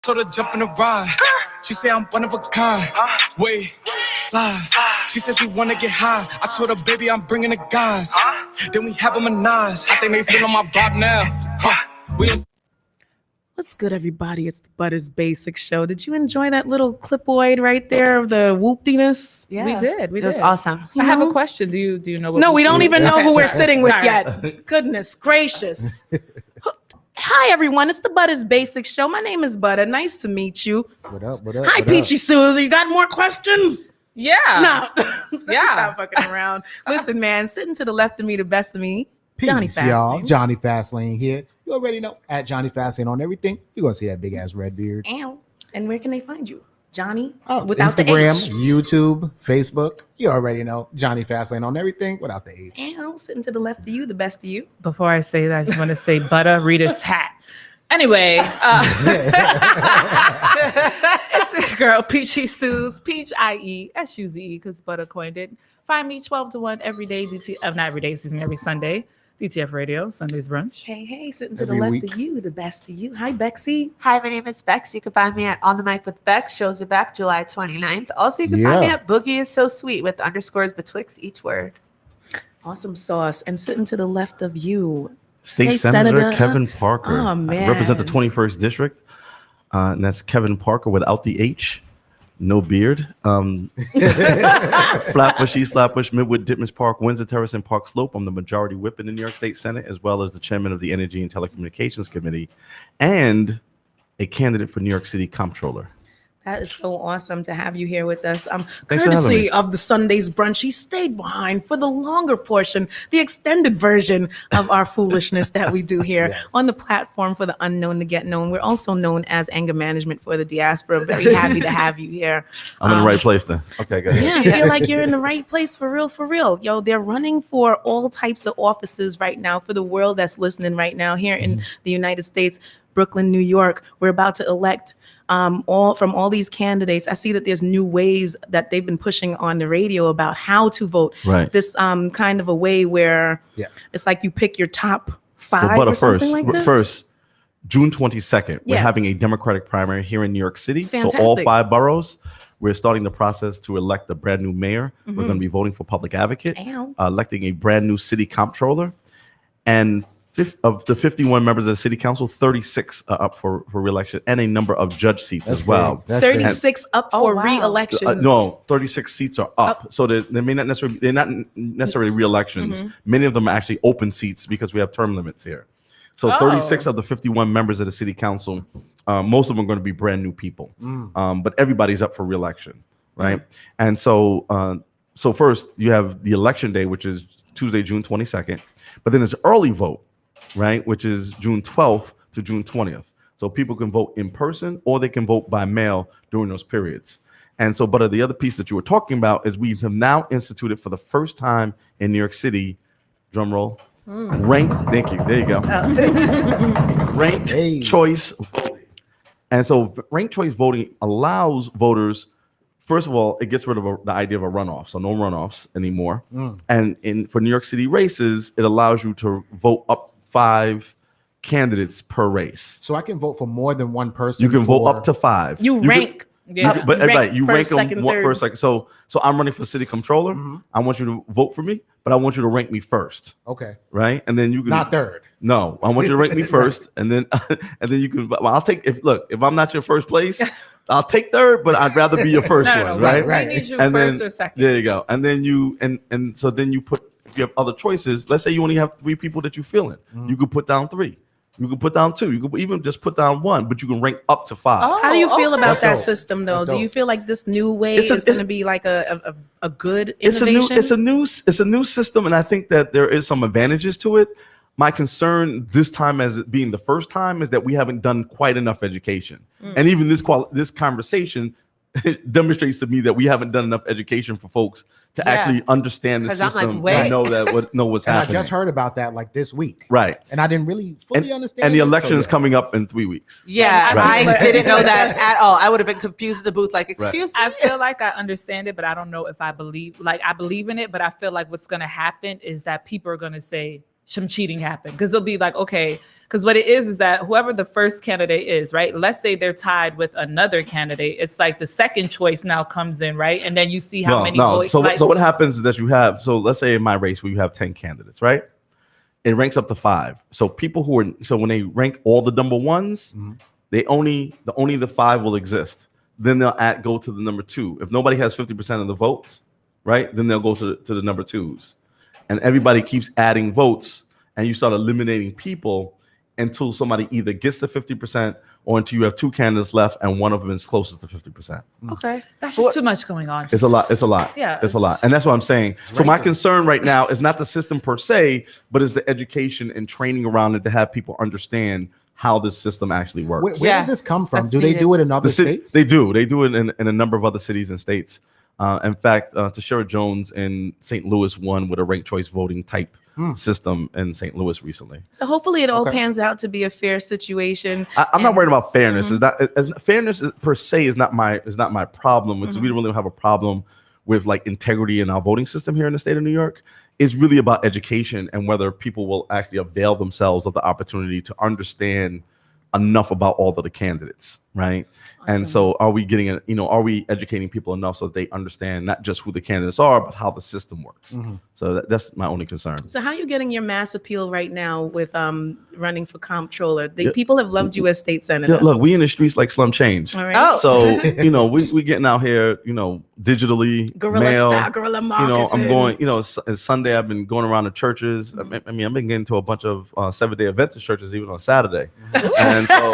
Told her jump in the ride. She said I'm one of a kind. Wait, slide. She said she wanna get high. I told her, baby, I'm bringing the guys. Then we have a menage. I think they feel on my vibe now. What's good, everybody? It's the Butters Basic Show. Did you enjoy that little clipoid right there of the whooptiness? Yeah, we did. It was awesome. I have a question. Do you know? What No, we don't even know who we're Sorry. sitting with Sorry. yet. Goodness gracious. Hi, everyone. It's the Butters Basic Show. My name is Butter. Nice to meet you. What up? What up? Hi, what Peachy up? Susie. You got more questions? Yeah. No. Yeah. Stop fucking around. Listen, man, sitting to the left of me, the best of me, Johnny Peace, y'all. Fastlane. Johnny Fastlane here. You already know at Johnny Fastlane on everything. You're gonna see that big ass red beard. Ow. And where can they find you? Johnny? Oh, without Instagram, the H. YouTube, Facebook. You already know Johnny Fastlane on everything without the H. Ow. Sitting to the left of you, the best of you. Before I say that, I just want to say Butter Rita's hat. Anyway, it's your girl Peachy Suze, Peach-I-E, S-U-Z-E, because Butter coined it. Find me 12 to 1 every day, not every day, excuse me, every Sunday. DTF Radio, Sunday's Brunch. Hey, sitting to Every the left week. of you, the best of you. Hi, Bexy. Hi, my name is Bex. You can find me at On the Mic with Bex. Shows are back July 29th. Also, you can find me Yeah. at Boogie is So Sweet with underscores betwixt each word. Awesome sauce. And sitting to the left of you, State Senator Kevin Parker. Oh, I man. represent the 21st District. And that's Kevin Parker without the H. No beard. Flatbush, East Flatbush, Midwood, Ditmans Park, Windsor Terrace, and Park Slope. I'm the majority whip in the New York State Senate, as well as the chairman of the Energy and Telecommunications Committee, and a candidate for New York City Comptroller. That is so awesome to have you here with us. Thanks for having Courtesy me. of the Sunday's Brunch, he stayed behind for the longer portion, the extended version of our foolishness that we do here Yes. on the platform for the unknown to get known. We're also known as anger management for the diaspora. Very happy to have you here. I'm in the right place then. Okay, go ahead. Yeah, I feel like you're in the right place for real, for real. Yo, they're running for all types of offices right now for the world that's listening right now here in the United States, Brooklyn, New York. We're about to elect all these candidates. I see that there's new ways that they've been pushing on the radio about how to vote. Right. This kind of a way where Yeah. it's like you pick your top five Well, or something like this. First, June 22nd, we're Yeah. having a Democratic primary here in New York City. So all Fantastic. 5 boroughs, we're starting the process to elect a brand new mayor. Mm-hmm. We're going to be voting for public advocate, Ow. electing a brand new city comptroller, and of the 51 members of the city council, 36 are up for re-election, and a number of judge seats That's as well. big. That's big. 36 up Oh, for wow. re-election. No, 36 seats are up. So they may not necessarily, they're not necessarily re-elections. Mm-hmm. Many of them are actually open seats because we have term limits here. So Oh. 36 of the 51 members of the city council, most of them are going to be brand new people. But everybody's up for re-election, right? And so first you have the election day, which is Tuesday, June 22nd. But then there's early vote, right, which is June 12th to June 20th. So people can vote in person or they can vote by mail during those periods. And so, but the other piece that you were talking about is we have now instituted for the first time in New York City, drum roll, ranked, thank you, there you go, ranked Hey. choice voting. And so ranked choice voting allows voters, first of all, it gets rid of the idea of a runoff, so no runoffs anymore. And for New York City races, it allows you to vote up 5 candidates per race. So I can vote for more than one person. You can vote for- up to 5. You can- rank. Yeah. but right, you rank first, them second, one, third. first, second. So I'm running for city comptroller. I want you to vote for me, but I want you to rank me first, Okay. right? And then you can Not third. No, I want you to rank me first, and then you can. Well, I'll take if I'm not your first place, I'll take third, but I'd rather be your first No, one, no, right? right. We need you And first then or second. there you go, and then you and so then you put, if you have other choices. Let's say you only have 3 people that you feel in, you could put down 3. You can put down 2. You could even just put down 1, but you can rank up to 5. How do you feel about That's that dope. system, though? That's Do you dope. feel like this new way It's is a- going to be like a good It's innovation? it's a new system, and I think that there is some advantages to it. My concern this time, as it being the first time, is that we haven't done quite enough education, and even this conversation demonstrates to me that we haven't done enough education for folks to Yeah. actually understand the 'Cause I'm like, system wait. and know what's And I happening. just heard about that like this week. Right, And I didn't really fully understand. and the it, election so is yeah. coming up in 3 weeks. Yeah, Right. I didn't know that at all. I would have been confused in the booth, like, excuse I me. feel like I understand it, but I don't know if I believe in it, but I feel like what's going to happen is that people are going to say, some cheating happen, because they'll be like, okay, because what it is that whoever the first candidate is, right? Let's say they're tied with another candidate. It's like the second choice now comes in, right? And then you see how many votes. So what happens is that you have, so let's say in my race where you have 10 candidates, right? It ranks up to 5. So people who are, so when they rank all the number ones, they only the 5 will exist. Then they'll go to the number 2. If nobody has 50% of the votes, right? Then they'll go to the number 2s. And everybody keeps adding votes, and you start eliminating people until somebody either gets to 50% or until you have 2 candidates left and one of them is closest to 50%. Okay. That's just too much going on. It's a lot. Yeah. It's a lot. And that's what I'm saying. So my concern right now is not the system per se, but is the education and training around it to have people understand how this system actually works. Where did this come from? Do they do it in other states? They do. They do it in a number of other cities and states. In fact, Tashara Jones in St. Louis won with a ranked choice voting type system in St. Louis recently. So hopefully it all pans out to be a fair situation. I'm not worried about fairness. Fairness per se is not my problem. We don't really have a problem with like integrity in our voting system here in the state of New York. It's really about education and whether people will actually avail themselves of the opportunity to understand enough about all of the candidates, right? Awesome. And so are we getting are we educating people enough so that they understand not just who the candidates are, but how the system works? So that's my only concern. So how are you getting your mass appeal right now with running for comptroller? People have loved you as state senator. Yeah, look, we in the streets like slum change. All right. So, we getting out here, digitally, Guerrilla mail, style, guerrilla marketing. I'm going, it's Sunday, I've been going around the churches. I mean, I've been getting to a bunch of 7-day Adventist churches even on Saturday. And so,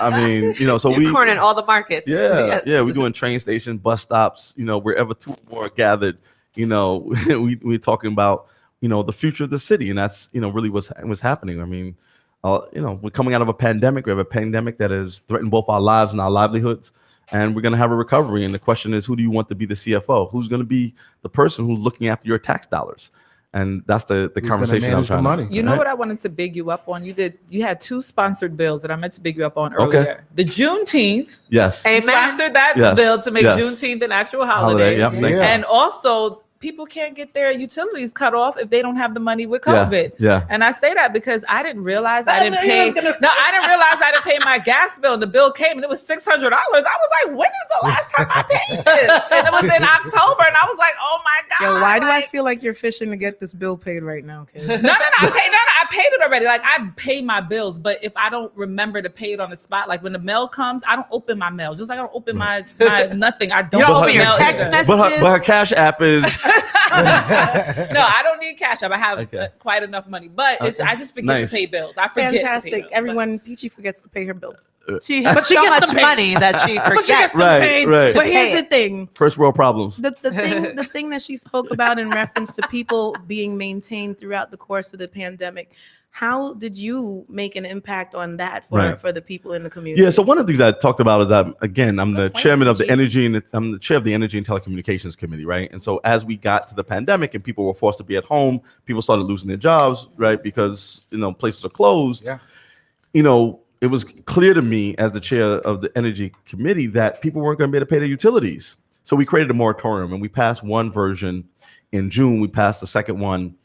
I mean, so You're cornering all the markets. Yeah, we're doing train stations, bus stops, wherever 2 or more are gathered, we're talking about, the future of the city. And that's, really what's happening. I mean, we're coming out of a pandemic. We have a pandemic that has threatened both our lives and our livelihoods. And we're going to have a recovery. And the question is, who do you want to be the CFO? Who's going to be the person who's looking after your tax dollars? And that's the conversation I'm trying to. You know what I wanted to big you up on? You had 2 sponsored bills that I meant to big you up on earlier. Okay. The Juneteenth. Yes. You sponsored that bill to make Juneteenth an actual holiday. Yep, and also, people can't get their utilities cut off if they don't have the money with COVID. Yeah. And I say that because I didn't realize I didn't pay my gas bill. And the bill came and it was $600. I was like, when is the last time I paid this? And it was in October. And I was like, oh my God. Yo, why do I feel like you're fishing to get this bill paid right now, kid? No. I paid it already. Like, I pay my bills, but if I don't remember to pay it on the spot, like when the mail comes, I don't open my mail. Just like I don't open my nothing. I don't open your text messages. But her Cash App is. No, I don't need Cash App. I have quite enough money, but I just forget to pay bills. I forget. Fantastic. To pay bills, Everyone, Peachy forgets to pay her bills. She has so much money that she forgets. Right. But here's the thing. First world problems. The thing that she spoke about in reference to people being maintained throughout the course of the pandemic. How did you make an impact on that for the people in the community? Yeah, so one of the things I talked about is that, again, I'm the chairman of the Energy and I'm the chair of the Energy and Telecommunications Committee, right? And so as we got to the pandemic and people were forced to be at home, people started losing their jobs, right? Because, places are closed. Yeah. It was clear to me as the chair of the Energy Committee that people weren't going to be able to pay their utilities. So we created a moratorium and we passed one version in June. We passed the second one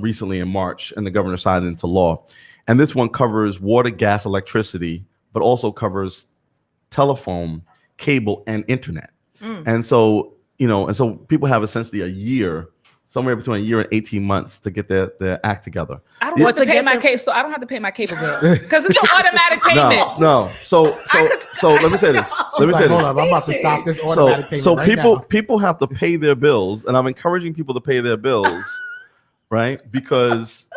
recently in March, and the governor signed it into law. And this one covers water, gas, electricity, but also covers telephone, cable, and internet. And so, so people have essentially a year, somewhere between a year and 18 months to get their act together. I don't have to pay my cable, so I don't have to pay my cable bill because it's an automatic payment. No. So let me say this. Hold up, I'm about to stop this automatic payment. So right people have to pay their bills, and I'm encouraging people to pay their bills. Right, because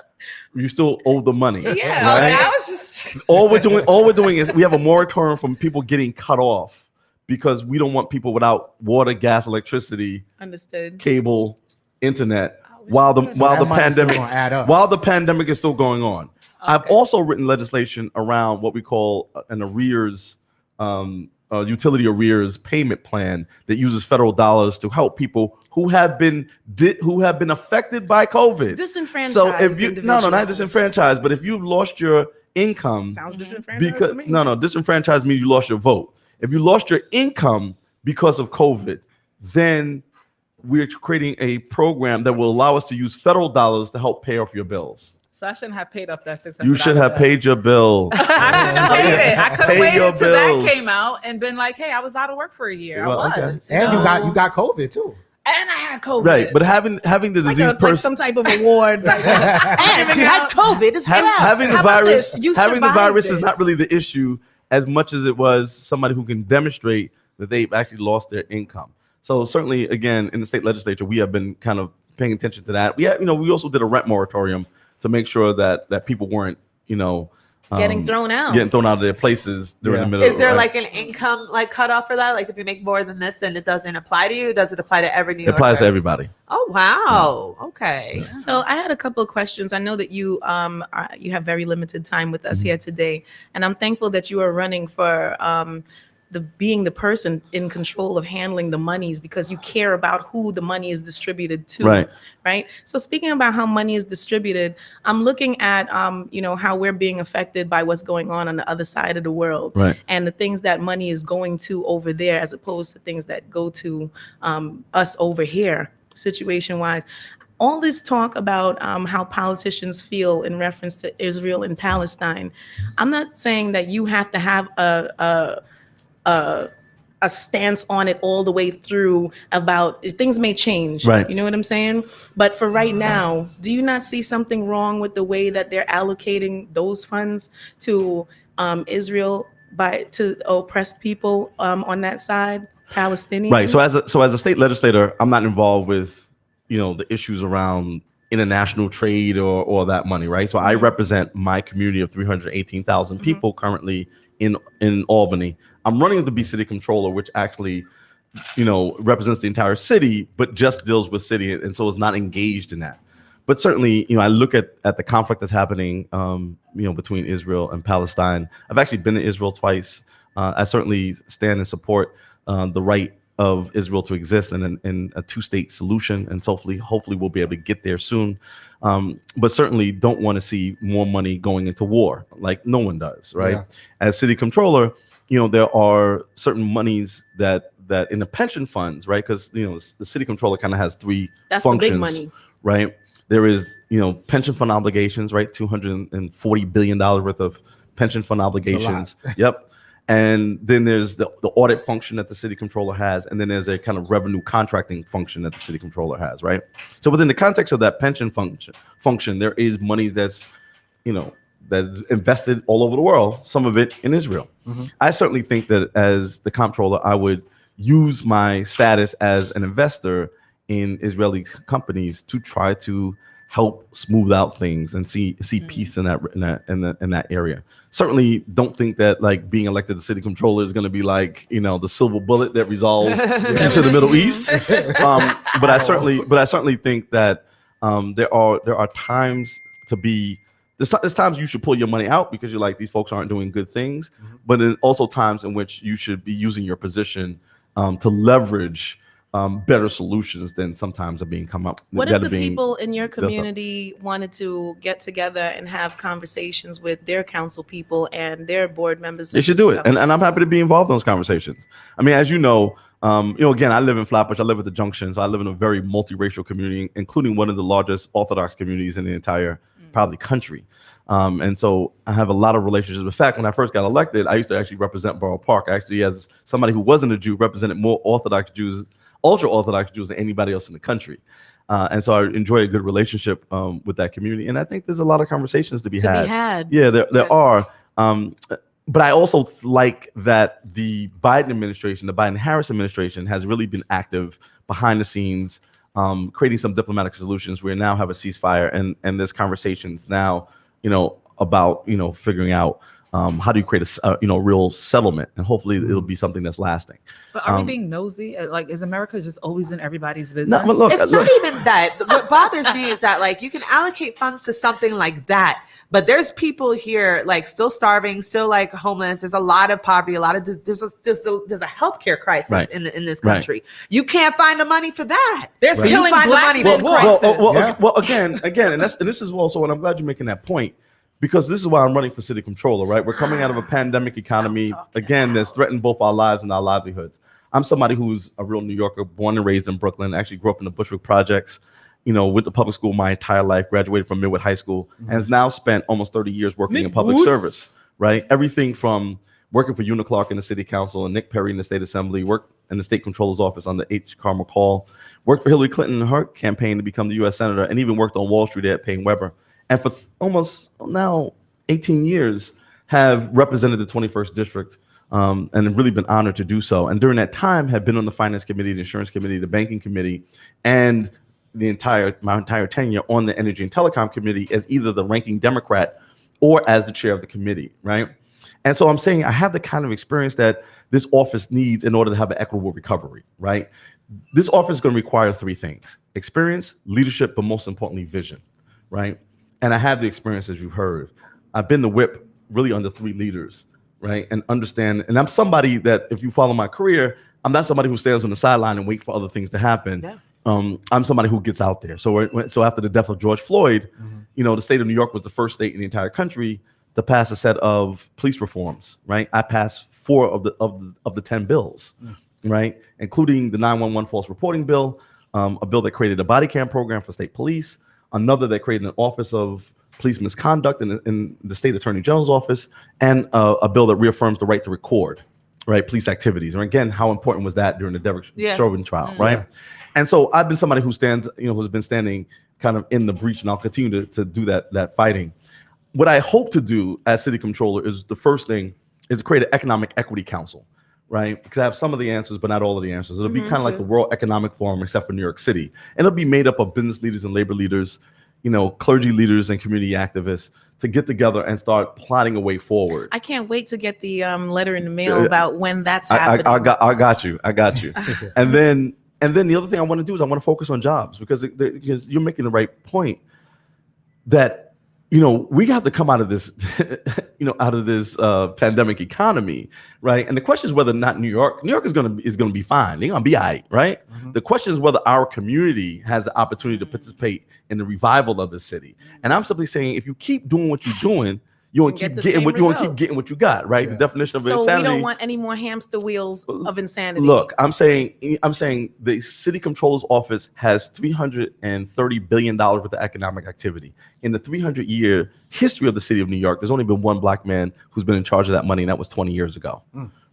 you still owe the money. Yeah, right? I was just all we're doing is we have a moratorium from people getting cut off because we don't want people without water, gas, electricity, cable, internet while the pandemic is still going on. Okay. I've also written legislation around what we call an arrears. Utility arrears payment plan that uses federal dollars to help people who have been affected by COVID. Disenfranchised. So if you not disenfranchised, but if you've lost your income, sounds disenfranchised. Because disenfranchised means you lost your vote. If you lost your income because of COVID, then we're creating a program that will allow us to use federal dollars to help pay off your bills. So I shouldn't have paid off that $600. You should have paid your bill. I shouldn't have paid it. I could have Pay your waited till that bills. came out and been like, hey, I was out of work for a year. Well, I okay. was. And So- you got COVID too. and I had COVID. Right, but having the Like, disease like person some type of award. Like, And you had COVID as well. having the How about virus this? You having the survived virus is not this. really the issue as much as it was somebody who can demonstrate that they've actually lost their income. So certainly, again, in the state legislature, we have been kind of paying attention to that. We also did a rent moratorium to make sure that people weren't, getting thrown out. of their places during the middle. Is there right? like an income like cutoff for that? Like if you make more than this, then it doesn't apply to you? Does it apply to every New It Yorker? applies to everybody. Oh wow. Okay. So I had a couple of questions. I know that you you have very limited time with us here today, and I'm thankful that you are running for being the person in control of handling the monies, because you care about who the money is distributed to. Right. So speaking about how money is distributed, I'm looking at how we're being affected by what's going on the other side of the world, Right. and the things that money is going to over there, as opposed to things that go to us over here, situation wise. All this talk about how politicians feel in reference to Israel and Palestine. I'm not saying that you have to have a stance on it all the way through. About things may change, Right. You know what I'm saying? But for right now, do you not see something wrong with the way that they're allocating those funds to Israel to oppressed people on that side, Palestinians? Right. So as a state legislator, I'm not involved with the issues around international trade or that money. Right. So I represent my community of 318,000 people currently in Albany. I'm running to be city controller, which actually represents the entire city, but just deals with city, and so is not engaged in that. But certainly, I look at the conflict that's happening, between Israel and Palestine. I've actually been to Israel twice. I certainly stand and support the right of Israel to exist in a two-state solution, and hopefully we'll be able to get there soon. But certainly don't want to see more money going into war, like no one does, right? Yeah. As city controller, there are certain monies that in the pension funds, right? Because the city controller kind of has three That's functions, the big money. right? There is pension fund obligations, right? $240 billion worth of pension fund obligations. Yep. And then there's the audit function that the city controller has, and then there's a kind of revenue contracting function that the city controller has, right? So within the context of that pension function, there is money that's that's invested all over the world, some of it in Israel. I certainly think that as the comptroller, I would use my status as an investor in Israeli companies to try to help smooth out things and see peace in that area. Certainly don't think that like being elected the city controller is going to be like the silver bullet that resolves peace in the Middle East. But I certainly think that there are times to be. There's times you should pull your money out because you're like, these folks aren't doing good things, but then also times in which you should be using your position to leverage better solutions than sometimes are being come up. What if the people in your community wanted to get together and have conversations with their council people and their board members? They should do it, and I'm happy to be involved in those conversations. I mean, as you know, again, I live in Flatbush. I live at the Junction, so I live in a very multiracial community, including one of the largest Orthodox communities in the entire probably country. And so I have a lot of relationships. In fact, when I first got elected, I used to actually represent Borough Park. Actually, as somebody who wasn't a Jew, represented more Orthodox Jews, ultra Orthodox Jews than anybody else in the country. And so I enjoy a good relationship with that community. And I think there's a lot of conversations to be had. Yeah, there are. But I also like that the Biden administration, the Biden-Harris administration, has really been active behind the scenes, creating some diplomatic solutions. We now have a ceasefire, and there's conversations now, about figuring out how do you create a real settlement, and hopefully it'll be something that's lasting. But are we being nosy? Like, is America just always in everybody's business? No, but look, It's not even that. What bothers me is that like you can allocate funds to something like that, but there's people here like still starving, still like homeless. There's a lot of poverty, there's a healthcare crisis in this country. You can't find the money for that. They're killing find the black money men for crisis. Well, again, and this is also, and I'm glad you're making that point, because this is why I'm running for city controller, right? We're coming out of a pandemic economy, again, that's threatened both our lives and our livelihoods. I'm somebody who's a real New Yorker, born and raised in Brooklyn, actually grew up in the Bushwick Projects, you know, went to public school my entire life, graduated from Midwood High School, and has now spent almost 30 years working in public service, right? Everything from working for Una Clark in the city council and Nick Perry in the state assembly, worked in the state controller's office under H. Carl McCall, worked for Hillary Clinton in her campaign to become the U.S. Senator, and even worked on Wall Street at Payne Weber. And for almost now 18 years, have represented the 21st District and have really been honored to do so. And during that time, have been on the Finance Committee, the Insurance Committee, the Banking Committee, and my entire tenure on the Energy and Telecom Committee as either the ranking Democrat or as the chair of the committee, right? And so I'm saying I have the kind of experience that this office needs in order to have an equitable recovery, right? This office is going to require three things: experience, leadership, but most importantly, vision, right? And I have the experience, as you've heard. I've been the whip really under three leaders, right? And understand, and I'm somebody that, if you follow my career, I'm not somebody who stands on the sideline and wait for other things to happen. Yeah. I'm somebody who gets out there. So after the death of George Floyd, you know, the state of New York was the first state in the entire country to pass a set of police reforms, right? I passed 4 of the 10 bills, right? Including the 911 false reporting bill, a bill that created a body cam program for state police, another that created an office of police misconduct in the state attorney general's office, and a bill that reaffirms the right to record, right, police activities. And again, how important was that during the Derek Chauvin trial, right? And so I've been somebody who stands, you know, who's been standing kind of in the breach, and I'll continue to do that fighting. What I hope to do as city controller is, the first thing is to create an economic equity council, right? Because I have some of the answers, but not all of the answers. It'll be kind of like the World Economic Forum, except for New York City. And it'll be made up of business leaders and labor leaders, you know, clergy leaders and community activists, to get together and start plotting a way forward. I can't wait to get the letter in the mail about when that's happening. I got you. And then the other thing I want to do is I want to focus on jobs, because you're making the right point that, you know, we have to come out of this, you know, pandemic economy, right? And the question is whether or not New York is going to be fine. They're going to be all right, right? The question is whether our community has the opportunity to participate in the revival of the city. And I'm simply saying, if you keep doing what you're doing, you want to keep getting what you got, right? The definition of insanity. So we don't want any more hamster wheels of insanity. Look, I'm saying the city controller's office has $330 billion worth of economic activity. In the 300-year history of the city of New York, there's only been one black man who's been in charge of that money, and that was 20 years ago,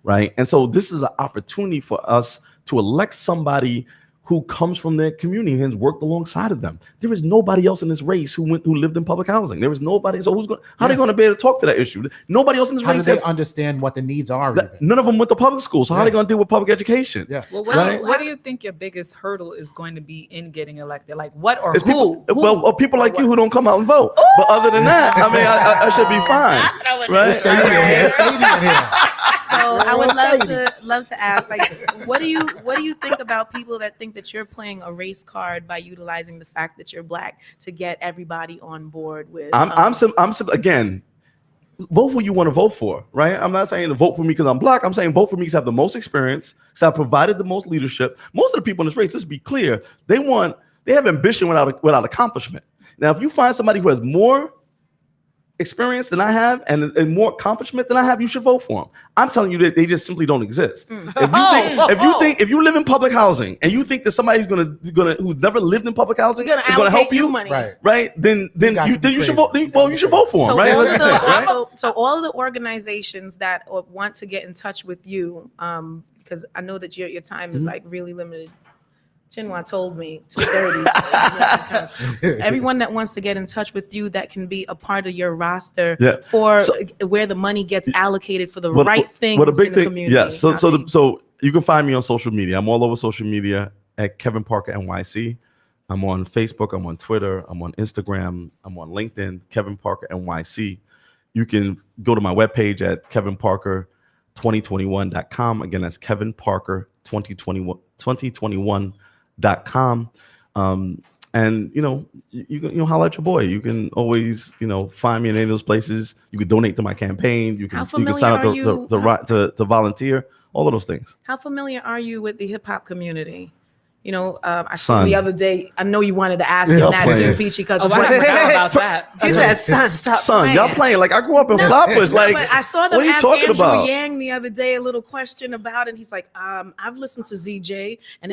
right? And so this is an opportunity for us to elect somebody who comes from their community and has worked alongside of them. There is nobody else in this race who lived in public housing. There is nobody. So how are they going to be able to talk to that issue? Nobody else in this race. How do they understand what the needs are? None of them went to public school. So how are they going to deal with public education? Yeah. Well, what do you think your biggest hurdle is going to be in getting elected? Like what or it's who? People like you who don't come out and vote. Ooh! But other than that, I mean, I should be fine. Right? Shady in here. So I would love to ask, like, what do you think about people that think that you're playing a race card by utilizing the fact that you're black to get everybody on board with? Again, vote who you want to vote for, right? I'm not saying to vote for me because I'm black. I'm saying vote for me because I have the most experience, because I provided the most leadership. Most of the people in this race, let's be clear, they have ambition without accomplishment. Now, if you find somebody who has more experience than I have and more accomplishment than I have, you should vote for them. I'm telling you that they just simply don't exist. If you live in public housing and you think that somebody who's never lived in public housing is going to help you, money. Right? Then you should vote. Well, you should vote for them, right? So all of the organizations that want to get in touch with you, because I know that your time is like really limited. Chinua told me 2:30. Everyone that wants to get in touch with you, that can be a part of your roster where the money gets allocated for the right things in the community. Yes. So you can find me on social media. I'm all over social media at Kevin Parker NYC. I'm on Facebook. I'm on Twitter. I'm on Instagram. I'm on LinkedIn. Kevin Parker NYC. You can go to my webpage at kevinparker2021.com. Again, that's Kevin Parker 2021.com. And you can holler at your boy. You can always find me in any of those places. You can donate to my campaign. You can sign up to volunteer. All of those things. How familiar are you with the hip hop community? I Son. saw the other day. I know you wanted to ask Y'all him that playing. too, Peachy, because Oh, I forgot about that. He said, son, stop Son, playing. y'all playing like I grew up in Flatbush. Like, but I saw them what are you ask talking Andrew about? Yang the other day a little question about it. And he's like, I've listened to ZJ, and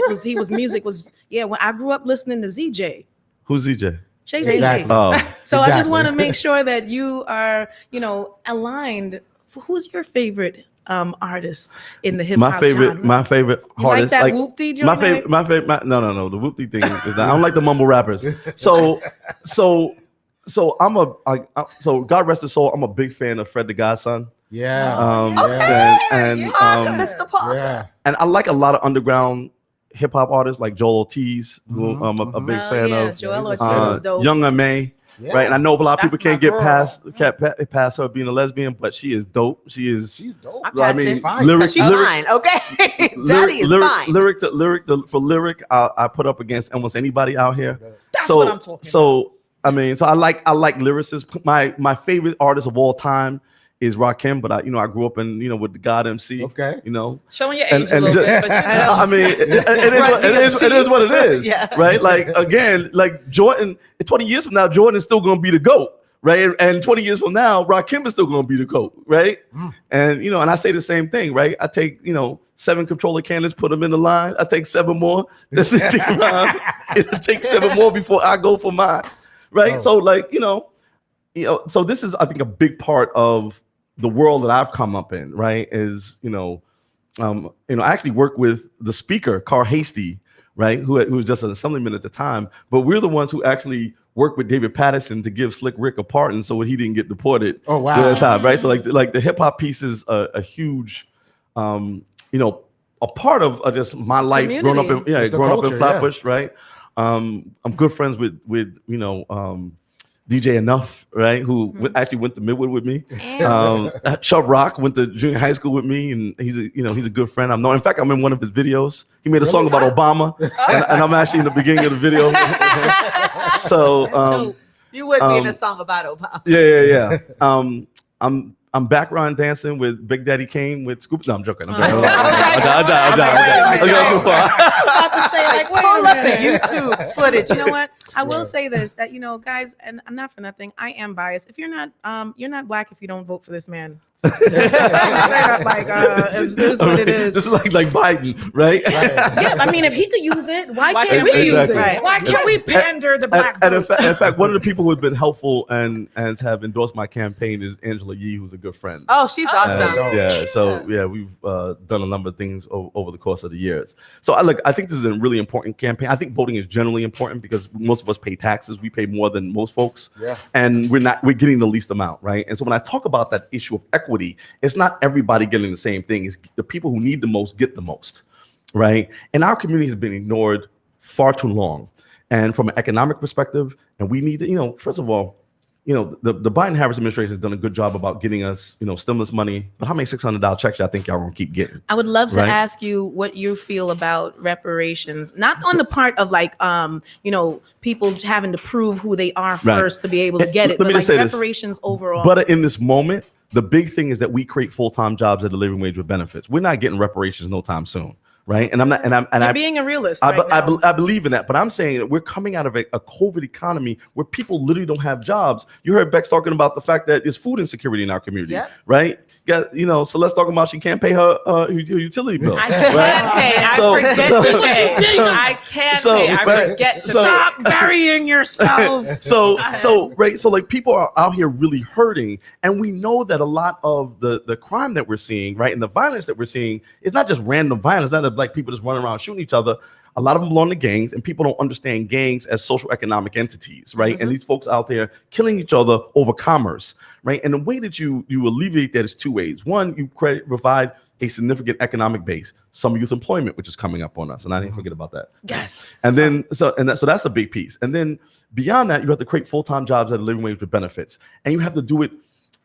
music was when I grew up listening to ZJ. Who's EJ? Jay-Z. Exactly. Oh, So I just Exactly. want to make sure that you are, aligned. Who's your favorite artist in the hip hop my favorite genre? You like artist. that whoop-dee joint? My favorite. No. The whoop-dee thing is that I don't like the mumble rappers. So I'm so God rest his soul. I'm a big fan of Fred the Godson. Yeah. Okay. And Parker, Mr. Parker. Yeah. and I like a lot of underground hip hop artists like Joel Ortiz, who I'm a big fan of. Joel Ortiz Yeah, is dope. Young May. Yeah. Right, and I know a lot of people That's can't my get girl. past her being a lesbian, but she is dope. She's dope. I I passed mean, it. fine. lyric, She's lyric, fine. Okay. Daddy is fine. Lyric, I put up against almost anybody out here. That's so, what I'm talking about. So I mean, so I like lyricists. My favorite artist of all time is Rakim, but I grew up in with the God MC. Okay. Showing your And- age a and little just- bit. But I mean, it is what it is, Yeah. right? Like again, like Jordan. 20 years from now, Jordan is still going to be the GOAT, right? And 20 years from now, Rakim is still going to be the GOAT, right? And and I say the same thing, right? I take 7 controller cannons, put them in the line. I take 7 more. It'll take 7 more before I go for mine, right? Oh. So like so this is I think a big part of the world that I've come up in, right? Is I actually work with the speaker, Carl Hasty, right? Who was just an assemblyman at the time. But we're the ones who actually worked with David Patterson to give Slick Rick a pardon so he didn't get deported. Oh, wow. During that time, right? So like the hip hop piece is a huge, a part of just my life growing up in It's the growing up culture, in Flatbush, right? I'm good friends with DJ Enough, right? Who actually went to Midwood with me. Chubb Rock went to junior high school with me, and he's a good friend. In fact, I'm in one of his videos. He made a song about Obama, and I'm actually in the beginning of the video. So You would be in a song about Obama. yeah. I'm background dancing with Big Daddy Kane with Scoop. No, I'm joking. I'm joking. I got too far. About to say, like, wait Pull a up the minute. YouTube footage. You know what? I will say this, that guys, and I'm not for nothing. I am biased. If you're not black if you don't vote for this man. Straight up, like, it's what it is. This is like Biden, right? Yeah, I mean, if he could use it, why Why can't can't we we use Exactly. it? Right. Why can't we pander the black And vote? in fact, one of the people who have been helpful and have endorsed my campaign is Angela Yee, who's a good friend. Oh, she's awesome. go. We've done a number of things over the course of the years. So I think this is a really important campaign. I think voting is generally important because most of us pay taxes. We pay more than most folks, Yeah. and we're getting the least amount, right? And so when I talk about that issue of equity, it's not everybody getting the same thing. It's the people who need the most get the most, right? And our community has been ignored far too long. And from an economic perspective, and we need to, first of all, the Biden-Harris administration has done a good job about getting us, stimulus money. But how many $600 checks I think y'all gonna keep getting? I would love to Right. ask you what you feel about reparations, not on the part of like, people having to prove who they are Right. first to be able to get it, Let me but just like say this. reparations overall. But in this moment, the big thing is that we create full-time jobs at a living wage with benefits. We're not getting reparations no time soon, right? And I'm not, and You're I being a realist. I, right now. I believe in that, but I'm saying that we're coming out of a COVID economy where people literally don't have jobs. You heard Bex talking about the fact that there's food insecurity in our community, Yep. right? Celeste talking about she can't pay her utility bill. I can pay. I So- forget so- to pay. so- I can't so- pay. I right. forget to So- Stop burying yourself. So like people are out here really hurting, and we know that a lot of the crime that we're seeing, right, and the violence that we're seeing is not just random violence, not that like people just running around shooting each other. A lot of them belong to gangs, and people don't understand gangs as social economic entities, right? And these folks out there killing each other over commerce, right? And the way that you alleviate that is 2 ways. One, you provide a significant economic base, some youth employment, which is coming up on us, and I didn't forget about that. Yes. And then so that's a big piece. And then beyond that, you have to create full-time jobs at a living wage with benefits, and you have to do it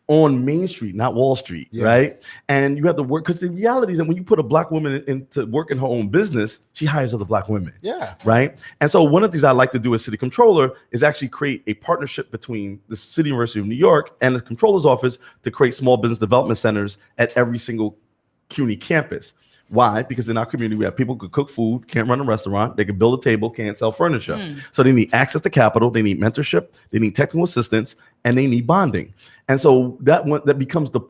on Main Street, not Wall Street, Yeah. right? And you have to work because the reality is that when you put a black woman into work in her own business, she hires other black women. Yeah. Right. And so one of the things I like to do as city controller is actually create a partnership between the City University of New York and the controller's office to create small business development centers at every single CUNY campus. Why? Because in our community, we have people who could cook food, can't run a restaurant, they can build a table, can't sell furniture. So they need access to capital, they need mentorship, they need technical assistance, and they need bonding. And so that becomes the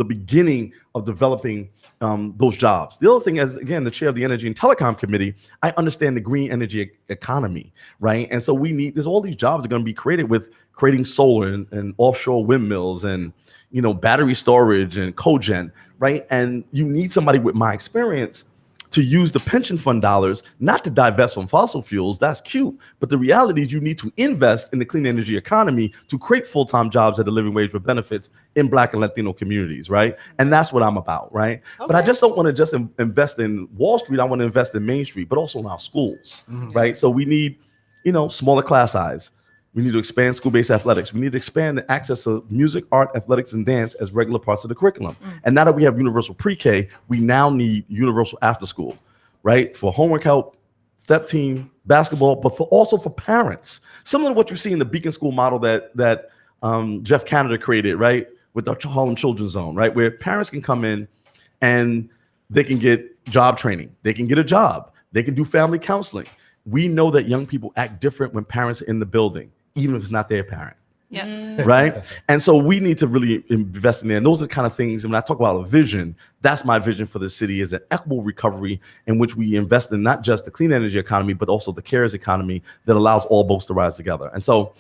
beginning of developing those jobs. The other thing is, again, the chair of the Energy and Telecom Committee, I understand the green energy economy, right? And so there's all these jobs that are going to be created with creating solar and offshore windmills and battery storage and cogen, right? And you need somebody with my experience to use the pension fund dollars, not to divest from fossil fuels. That's cute. But the reality is you need to invest in the clean energy economy to create full-time jobs at a living wage with benefits in Black and Latino communities, right? And that's what I'm about, right? Okay. But I just don't want to just invest in Wall Street. I want to invest in Main Street, but also in our schools, right? So we need, smaller class size. We need to expand school-based athletics. We need to expand the access to music, art, athletics, and dance as regular parts of the curriculum. And now that we have universal pre-K, we now need universal after school, right? For homework help, step team, basketball, but also for parents. Similar to what you see in the Beacon School model that Jeff Canada created, right? With the Harlem Children's Zone, right? Where parents can come in and they can get job training. They can get a job. They can do family counseling. We know that young people act different when parents are in the building, even if it's not their parent. Yeah. Right. And so we need to really invest in there. And those are the kind of things, and when I talk about a vision, that's my vision for the city, is an equitable recovery in which we invest in not just the clean energy economy, but also the cares economy that allows all boats to rise together. And so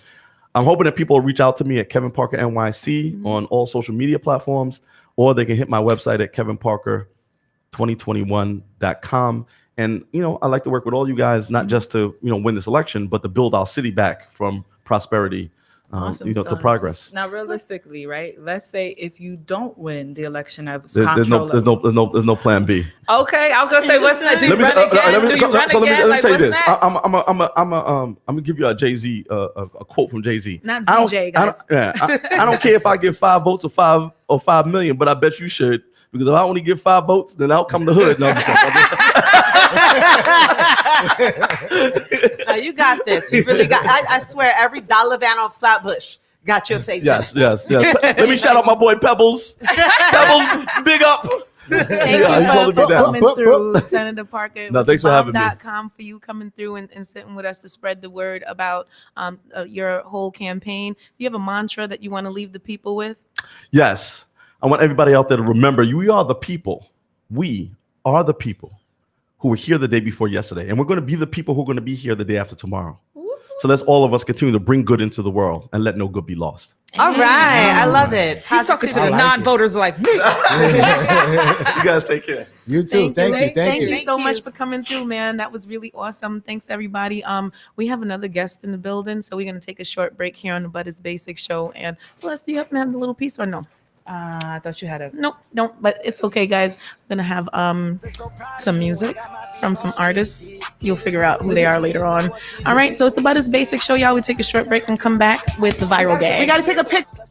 I'm hoping that people will reach out to me at Kevin Parker NYC on all social media platforms, or they can hit my website at kevinparker2021.com. And, I like to work with all you guys, not just to, win this election, but to build our city back from prosperity, Awesome. to progress. Now, realistically, right? Let's say if you don't win the election as There's comptroller. no plan B. Okay, I was gonna say, what's next? Do you run again? Let me tell you this. Next? I'm gonna give you a Jay-Z a quote from Jay-Z. Not ZJ, guys. I don't care if I get 5 votes or 5 million, but I bet you should, because if I only get 5 votes, then out come the hood. No, No, you got this. You really got. I swear, every dollar van on Flatbush got your face. Yes. Let me shout out my boy Pebbles. Pebbles, big up. Thank Yeah, he's you holding for me down. coming through, Senator Parker. It No, was thanks for having me. Bob.com for you coming through and sitting with us to spread the word about your whole campaign. Do you have a mantra that you want to leave the people with? Yes. I want everybody out there to remember, we are the people. We are the people who were here the day before yesterday. And we're going to be the people who are going to be here the day after tomorrow. So let's all of us continue to bring good into the world and let no good be lost. All right, I love it. He's talking to the I like non-voters like me. You guys take care. You too. Thank you. Thank you so much for coming through, man. That was really awesome. Thanks, everybody. We have another guest in the building, so we're going to take a short break here on the Butters Basic Show. And Celeste, do you happen to have the little piece or no? I thought you had a. Nope, don't. But it's okay, guys. I'm gonna have some music from some artists. You'll figure out who they are later on. All right, so it's the Butters Basic Show, y'all. We take a short break and come back with the viral gag. We got to take a picture.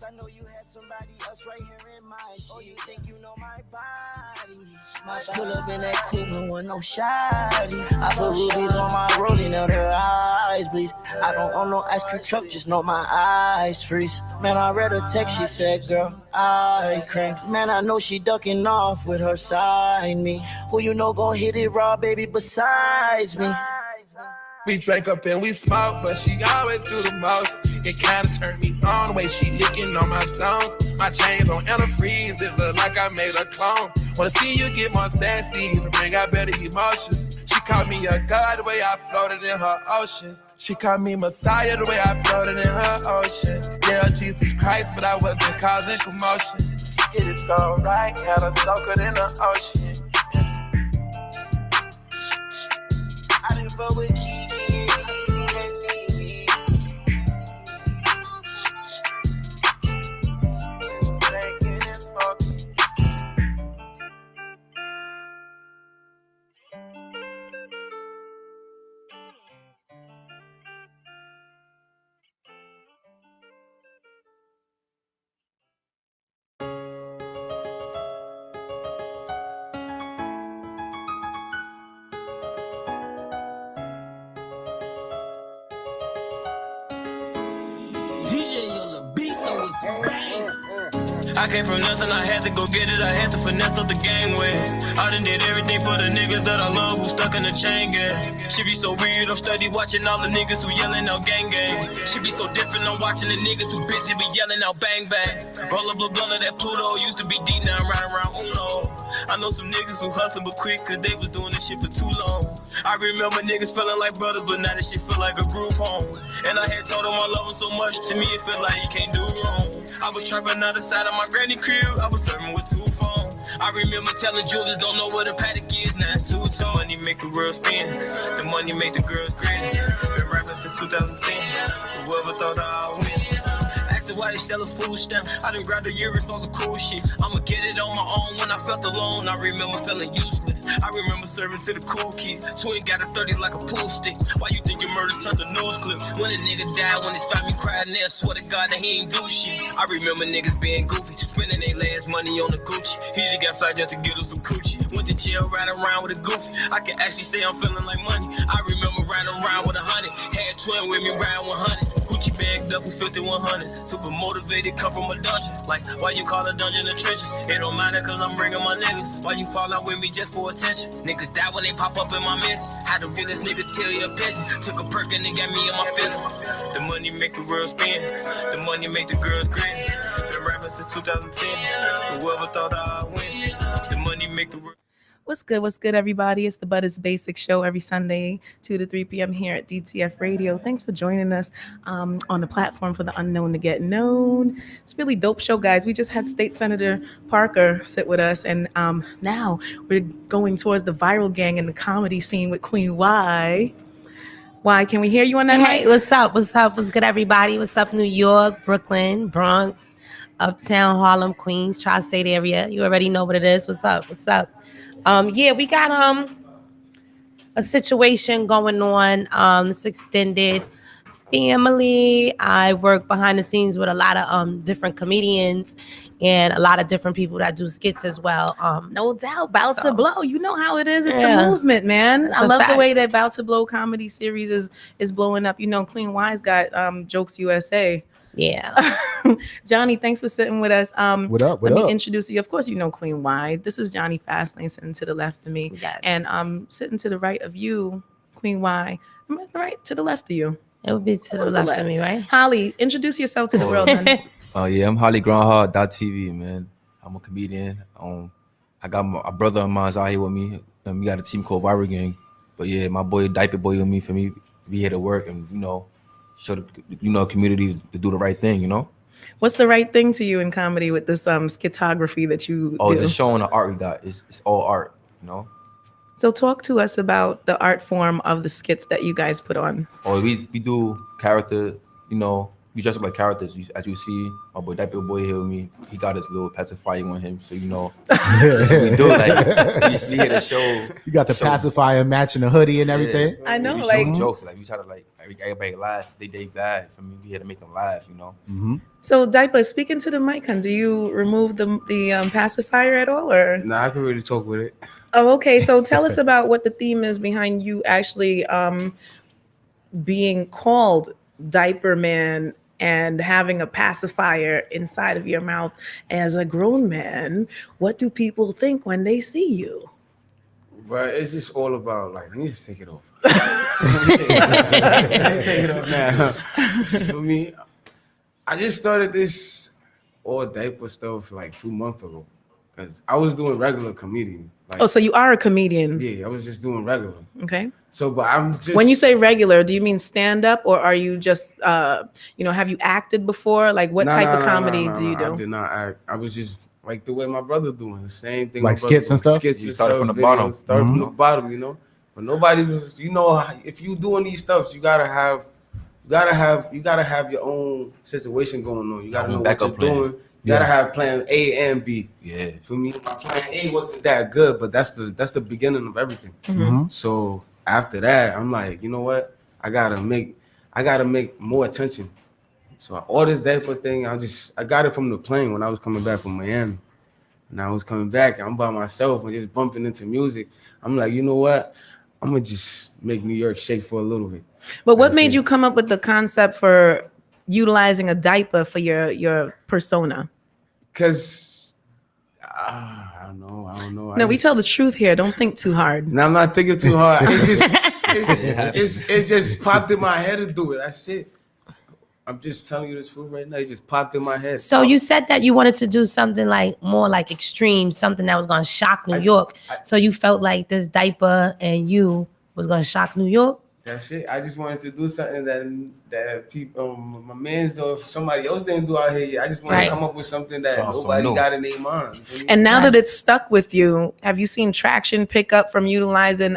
Pull up in that coupe with no shawty. I put rubies on my rollie, now their eyes bleed. I don't own no ice cream truck, just know my eyes freeze. Man, I read a text, she said, girl, I cranked. Man, I know she ducking off with her side me. Who you know gon' hit it raw, baby, besides me? We drank up and we smoked, but she always do the most. It kinda turned me on the way she licking on my stones. My chains on antifreeze, it look like I made a clone. Wanna see you get more sassy, bring out better emotions. She called me a god the way I floated in her ocean. She called me Messiah the way I floated in her ocean. Yeah, Jesus Christ, but I wasn't causing commotion. It is so right, had her soaking in the ocean. I didn't fuck with Kiki. DJ on the beat, so it's bang. I came from nothing, I had to go get it. I had to finesse up the game way. I done did everything for the niggas that I love who stuck in the chain gang. She be so weird, I'm steady watching all the niggas who yelling out gang gang. She be so different, I'm watching the niggas who busy be yelling out bang bang. Roll up a blunt of that Pluto, used to be deep, now I'm riding around Uno. I know some niggas who hustle but quick, cause they was doing this shit for too long. I remember niggas feeling like brothers, but now this shit feel like a group home. And I had told them I love them so much, to me it feel like you can't do wrong. I was trapping out the side of my granny crib, I was serving with 2 phones. I remember telling Julius, don't know what a paddock is, now it's 2 tone. Money make the world spin, the money make the girls grin. Been rapping since 2010, whoever thought I'd win. Why they sellin' food stamp? I done grabbed a Urus on some cool shit. I'ma get it on my own when I felt alone. I remember feeling useless. I remember serving to the cool kids. Twin got a 30 like a pool stick. Why you think your murders turned to news clip? When a nigga died, when his family cried, and they swear to God that he ain't do shit. I remember niggas being goofy, spending their last money on the Gucci. He just got fly just to get us some coochie. Went to jail, riding around with a goofy. I can actually say I'm feeling like money. I remember riding around with 100. Had twin with me riding 100s. Gucci bagged up with 5100s. Super motivated, come from a dungeon. Like, why you call a dungeon the trenches? It don't matter cause I'm bringing my niggas. Why you fall out with me just for attention? Niggas die when they pop up in my midst. How the realest nigga tell you a pigeon. Took a perk and they got me in my feelings. The money make the world spin. The money make the girls grin. Been rapping since 2010. Whoever thought I'd win. The money make the world. What's good? What's good, everybody? It's the Bud is Basic show every Sunday, 2 to 3 p.m. here at DTF Radio. Thanks for joining us on the platform for the unknown to get known. It's a really dope show, guys. We just had State Senator Parker sit with us, and now we're going towards the viral gang in the comedy scene with Queen Y. Y, can we hear you on that Hey, mic? what's up? What's up? What's good, everybody? What's up, New York, Brooklyn, Bronx, Uptown, Harlem, Queens, Tri-State area? You already know what it is. What's up? What's up? Yeah, we got a situation going on. This extended family. I work behind the scenes with a lot of different comedians and a lot of different people that do skits as well. No doubt, Bout to So- Blow. You know how it is. It's Yeah. a movement, man. That's I a love the fact. way that Bout to Blow comedy series is blowing up. You know, Queen Y's got Jokes USA. Yeah. Johnny, thanks for sitting with us. What up? What Let up? me introduce you. Of course, you know Queen Y. This is Johnny Fastlane sitting to the left of me. Yes. And sitting to the right of you, Queen Y. I'm right to the left of you. It would be to the left of me, right? Holly, introduce yourself to the world, honey. Yeah, I'm Holly Groundhog.tv, man. I'm a comedian. I got my brother of mine's out here with me. We got a team called Viral Gang. But yeah, my boy Diaper Boy with me for me be here to work and show the community to do the right thing, What's the right thing to you in comedy with this skitography that you do? Just showing the art we got. It's all art, So talk to us about the art form of the skits that you guys put on. We do character, we dress up like characters. As you see, my boy Diaper Boy here with me. He got his little pacifier on him, so that's what we do. Like we usually here to show. You got the show- pacifier matching the hoodie and everything. I know, we show like- jokes. Like we try to everybody laugh. They bad. For me, we here to make them laugh. Mm-hmm. So Diaper, speaking to the mic, hun, do you remove the pacifier at all, or? Nah, I can really talk with it. Oh, okay. So tell us about what the theme is behind you actually being called Diaper Man and having a pacifier inside of your mouth as a grown man. What do people think when they see you? But it's just all about let me just take it off. Let me take it off now. For me, I just started this all diaper stuff 2 months ago. Because I was doing regular comedian. Oh, so you are a comedian. Yeah, I was just doing regular. Okay. So, but I'm just... When you say regular, do you mean stand up, or are you just, have you acted before? Like what type of comedy do you do? I did not act. I was just like the way my brother doing. The same thing. Like my brother skits and doing. stuff? Skits You and started stuff, from the videos, bottom. Started from the bottom, But nobody was, if you doing these stuffs, you gotta have your own situation going on. You gotta know what you're Backup plan. doing. You gotta have plan A and B. Yeah. For me, my plan A wasn't that good, but that's the beginning of everything. Mm-hmm. So after that, I'm like, you know what? I gotta make more attention. So all this diaper thing, I got it from the plane when I was coming back from Miami. And I was coming back, I'm by myself and just bumping into music. I'm like, you know what? I'm gonna just make New York shake for a little bit. But what That's made it. you come up with the concept for utilizing a diaper for your persona? Cause I don't know. No, we tell the truth here. Don't think too hard. No, I'm not thinking too hard. It just popped in my head to do it. That's it. I'm just telling you the truth right now. It just popped in my head. So you said that you wanted to do something like more like extreme, something that was going to shock New York. So you felt like this diaper and you was going to shock New York? That's it. I just wanted to do something that people, my mans or somebody else didn't do out here yet. I just wanted to come up with something that nobody got in their mind. And now that it's stuck with you, have you seen traction pick up from utilizing,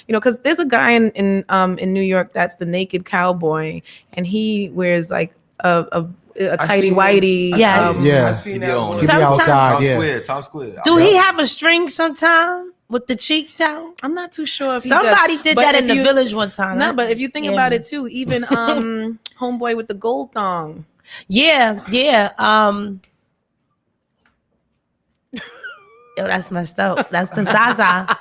because there's a guy in New York that's the naked cowboy, and he wears like a tighty whitey. Yes. I seen that on Sometimes. Tom Square. Do he have a string sometime with the cheeks out? I'm not too sure if somebody did but that if in the village one time. No, but if you think about it too, even homeboy with the gold thong. Yeah. Yo, that's messed up. That's the Zaza.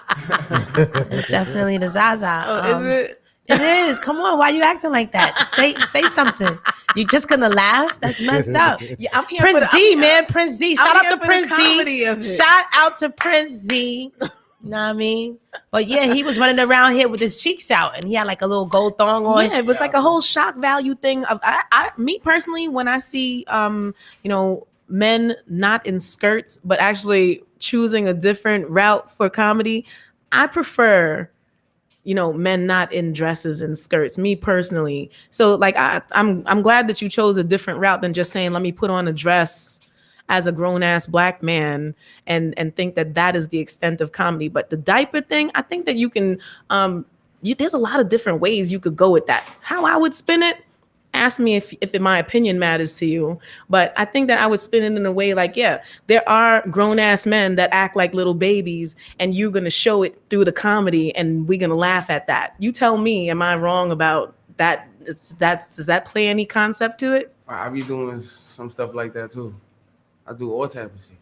It's definitely the Zaza. Oh, is it? It is. Come on, why you acting like that? Say something. You just gonna laugh? That's messed up. Yeah, I'm here Prince for the, Z, man. Prince Z. Shout out to Prince Z. Z. Shout out to Prince Z. You know what I mean? But yeah, he was running around here with his cheeks out, and he had like a little gold thong on. Yeah, it was like a whole shock value thing. Of me personally, when I see men not in skirts but actually choosing a different route for comedy, I prefer men not in dresses and skirts, me personally. So like I'm glad that you chose a different route than just saying, let me put on a dress as a grown-ass black man and think that is the extent of comedy. But the diaper thing, I think that you can there's a lot of different ways you could go with that. How I would spin it, ask me if my opinion matters to you. But I think that I would spin it in a way like, yeah, there are grown-ass men that act like little babies, and you're going to show it through the comedy, and we're going to laugh at that. You tell me, am I wrong about that? Does that play any concept to it? I be doing some stuff like that too. I do all type of shit.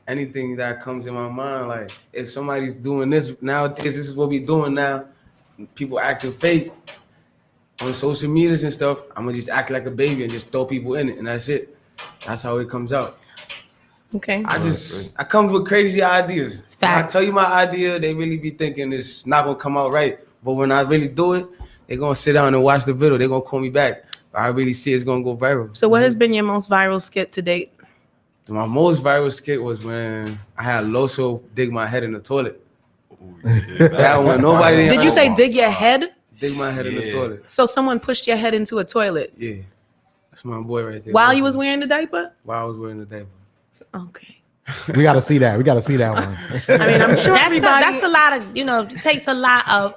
Anything that comes in my mind, like if somebody's doing this nowadays, this is what we doing now. People acting fake on social medias and stuff. I'm gonna just act like a baby and just throw people in it, and that's it. That's how it comes out. Okay. I come with crazy ideas. When I tell you my idea, they really be thinking it's not gonna come out right. But when I really do it, they're gonna sit down and watch the video. They're gonna call me back. I really see it's gonna go viral. So what has been your most viral skit to date? My most viral skit was when I had Loso dig my head in the toilet. That one, nobody. Did you say dig your head? Dig my head in the toilet. So someone pushed your head into a toilet? Yeah. That's my boy right there. While you was wearing the diaper? While I was wearing the diaper. Okay. We got to see that. We got to see that one. I mean, I'm sure that's a lot of, it takes a lot of,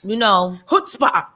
chutzpah.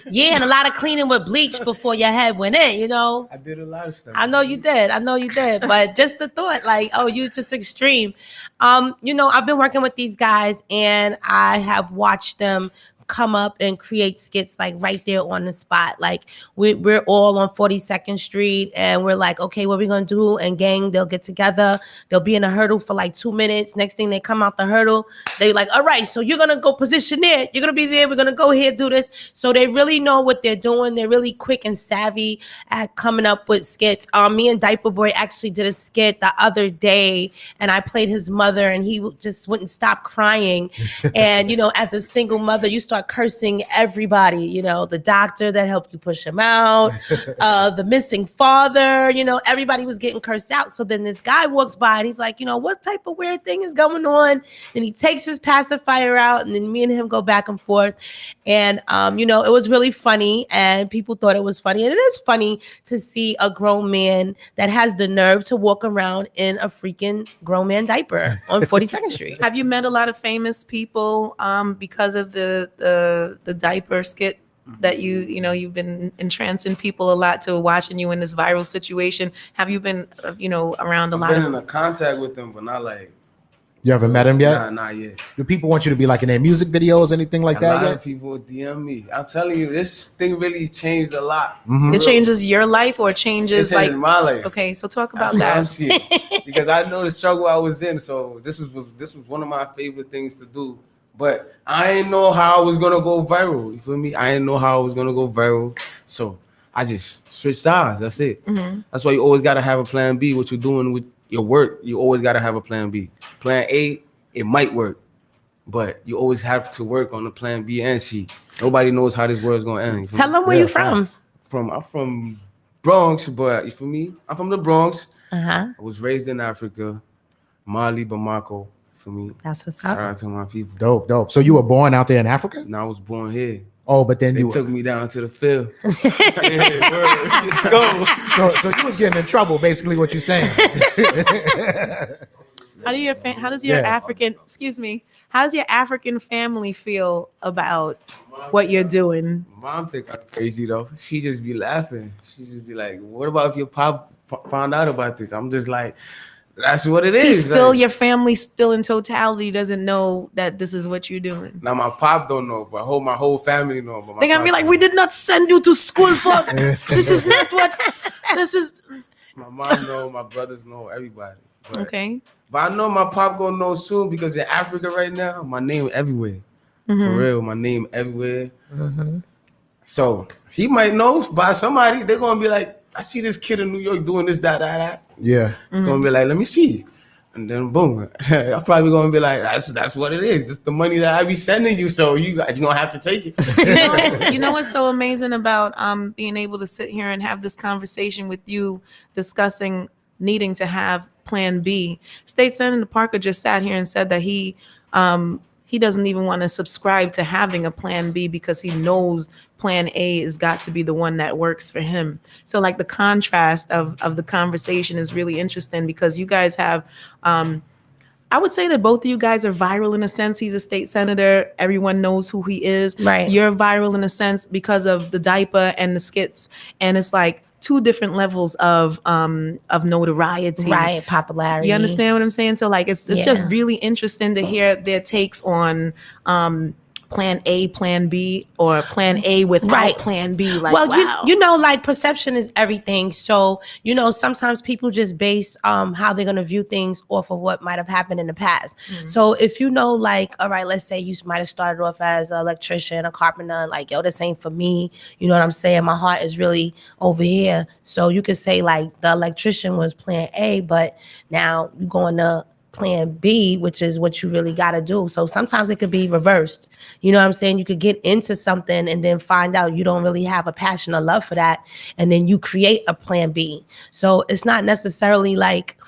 Yeah, and a lot of cleaning with bleach before your head went in, I did a lot of stuff. I know you did. But just the thought, like, oh, you just extreme. I've been working with these guys, and I have watched them come up and create skits like right there on the spot. Like we're all on 42nd Street, and we're like, okay, what are we gonna do? And gang, they'll get together, they'll be in a hurdle for like 2 minutes. Next thing they come out the hurdle, they like, all right, so you're gonna go position there, you're gonna be there, we're gonna go here, do this. So they really know what they're doing. They're really quick and savvy at coming up with skits. Me and Diaper Boy actually did a skit the other day, and I played his mother, and he just wouldn't stop crying. And as a single mother, you start cursing everybody, the doctor that helped you push him out, the missing father, everybody was getting cursed out. So then this guy walks by and he's like, what type of weird thing is going on? And he takes his pacifier out, and then me and him go back and forth. And, it was really funny, and people thought it was funny. And it is funny to see a grown man that has the nerve to walk around in a freaking grown man diaper on 42nd Street. Have you met a lot of famous people because of the diaper skit that you've been entrancing people a lot to watching you in this viral situation? Have you been around a lot? I've been in contact with them, but not like. You haven't met him yet? Not yet. Do people want you to be like in their music videos, anything like that yet? A lot yet? of people DM me. I'm telling you, this thing really changed a lot. Mm-hmm. It changes your life, or changes like my life. Okay, so talk about that. Because I know the struggle I was in. So this was one of my favorite things to do. But I didn't know how I was gonna go viral. You feel me? I didn't know how I was gonna go viral. So I just switch sides. That's it. Mhm. That's why you always gotta have a plan B. What you're doing with your work, you always gotta have a plan B. Plan A, it might work, but you always have to work on the plan B and C. Nobody knows how this world's gonna end. Tell them where you from. I'm from Bronx, but for me, I'm from the Bronx. Uh-huh. I was raised in Africa, Mali, Bamako. For me, that's what's shout up. out to my people. Dope. So you were born out there in Africa? No, I was born here. Oh, but then They you took me down to the field. Yeah, word. Let's go. so you was getting in trouble, basically what you're saying. How does your African family feel about what you're doing? Mom think I'm crazy though. She just be laughing. She just be like, "What about if your pop found out about this?" I'm just like, "That's what it is." He's still like, your family still in totality doesn't know that this is what you're doing. now my pop don't know, but my whole family know. But my They're gonna be pop like, don't we did not send you to school for this is not what this is. know. My mom know, my brothers know, everybody. But, Okay. But I know my pop gonna know soon because in Africa right now, my name everywhere. For Mhm. real, my name everywhere. Mm-hmm. So he might know by somebody. They're gonna be like, I see this kid in New York doing this, that. Yeah. Gonna be like, let me see. And then boom. I'm probably gonna be like, that's what it is. It's the money that I be sending you. So you gonna have to take it. You know what's so amazing about being able to sit here and have this conversation with you discussing needing to have plan B. State Senator Parker just sat here and said that he doesn't even want to subscribe to having a plan B because he knows plan A has got to be the one that works for him. So like the contrast of the conversation is really interesting because you guys have I would say that both of you guys are viral in a sense. He's a state senator. Everyone knows who he is. Right. You're viral in a sense because of the diaper and the skits. And it's like two different levels of notoriety. Right, popularity. You understand what I'm saying? So like it's just really interesting to hear their takes on plan A, plan B, or plan A without plan B. Like, well, wow. you know, like perception is everything. So, you know, sometimes people just base how they're gonna view things off of what might have happened in the past. So if you know, like, all right, let's say you might have started off as an electrician, a carpenter, and like, yo, this ain't for me. You know what I'm saying? My heart is really over here. So you could say like the electrician was plan A, but now you're going to plan B, which is what you really got to do. So sometimes it could be reversed. You know what I'm saying? You could get into something and then find out you don't really have a passion or love for that. And then you create a plan B. So it's not necessarily like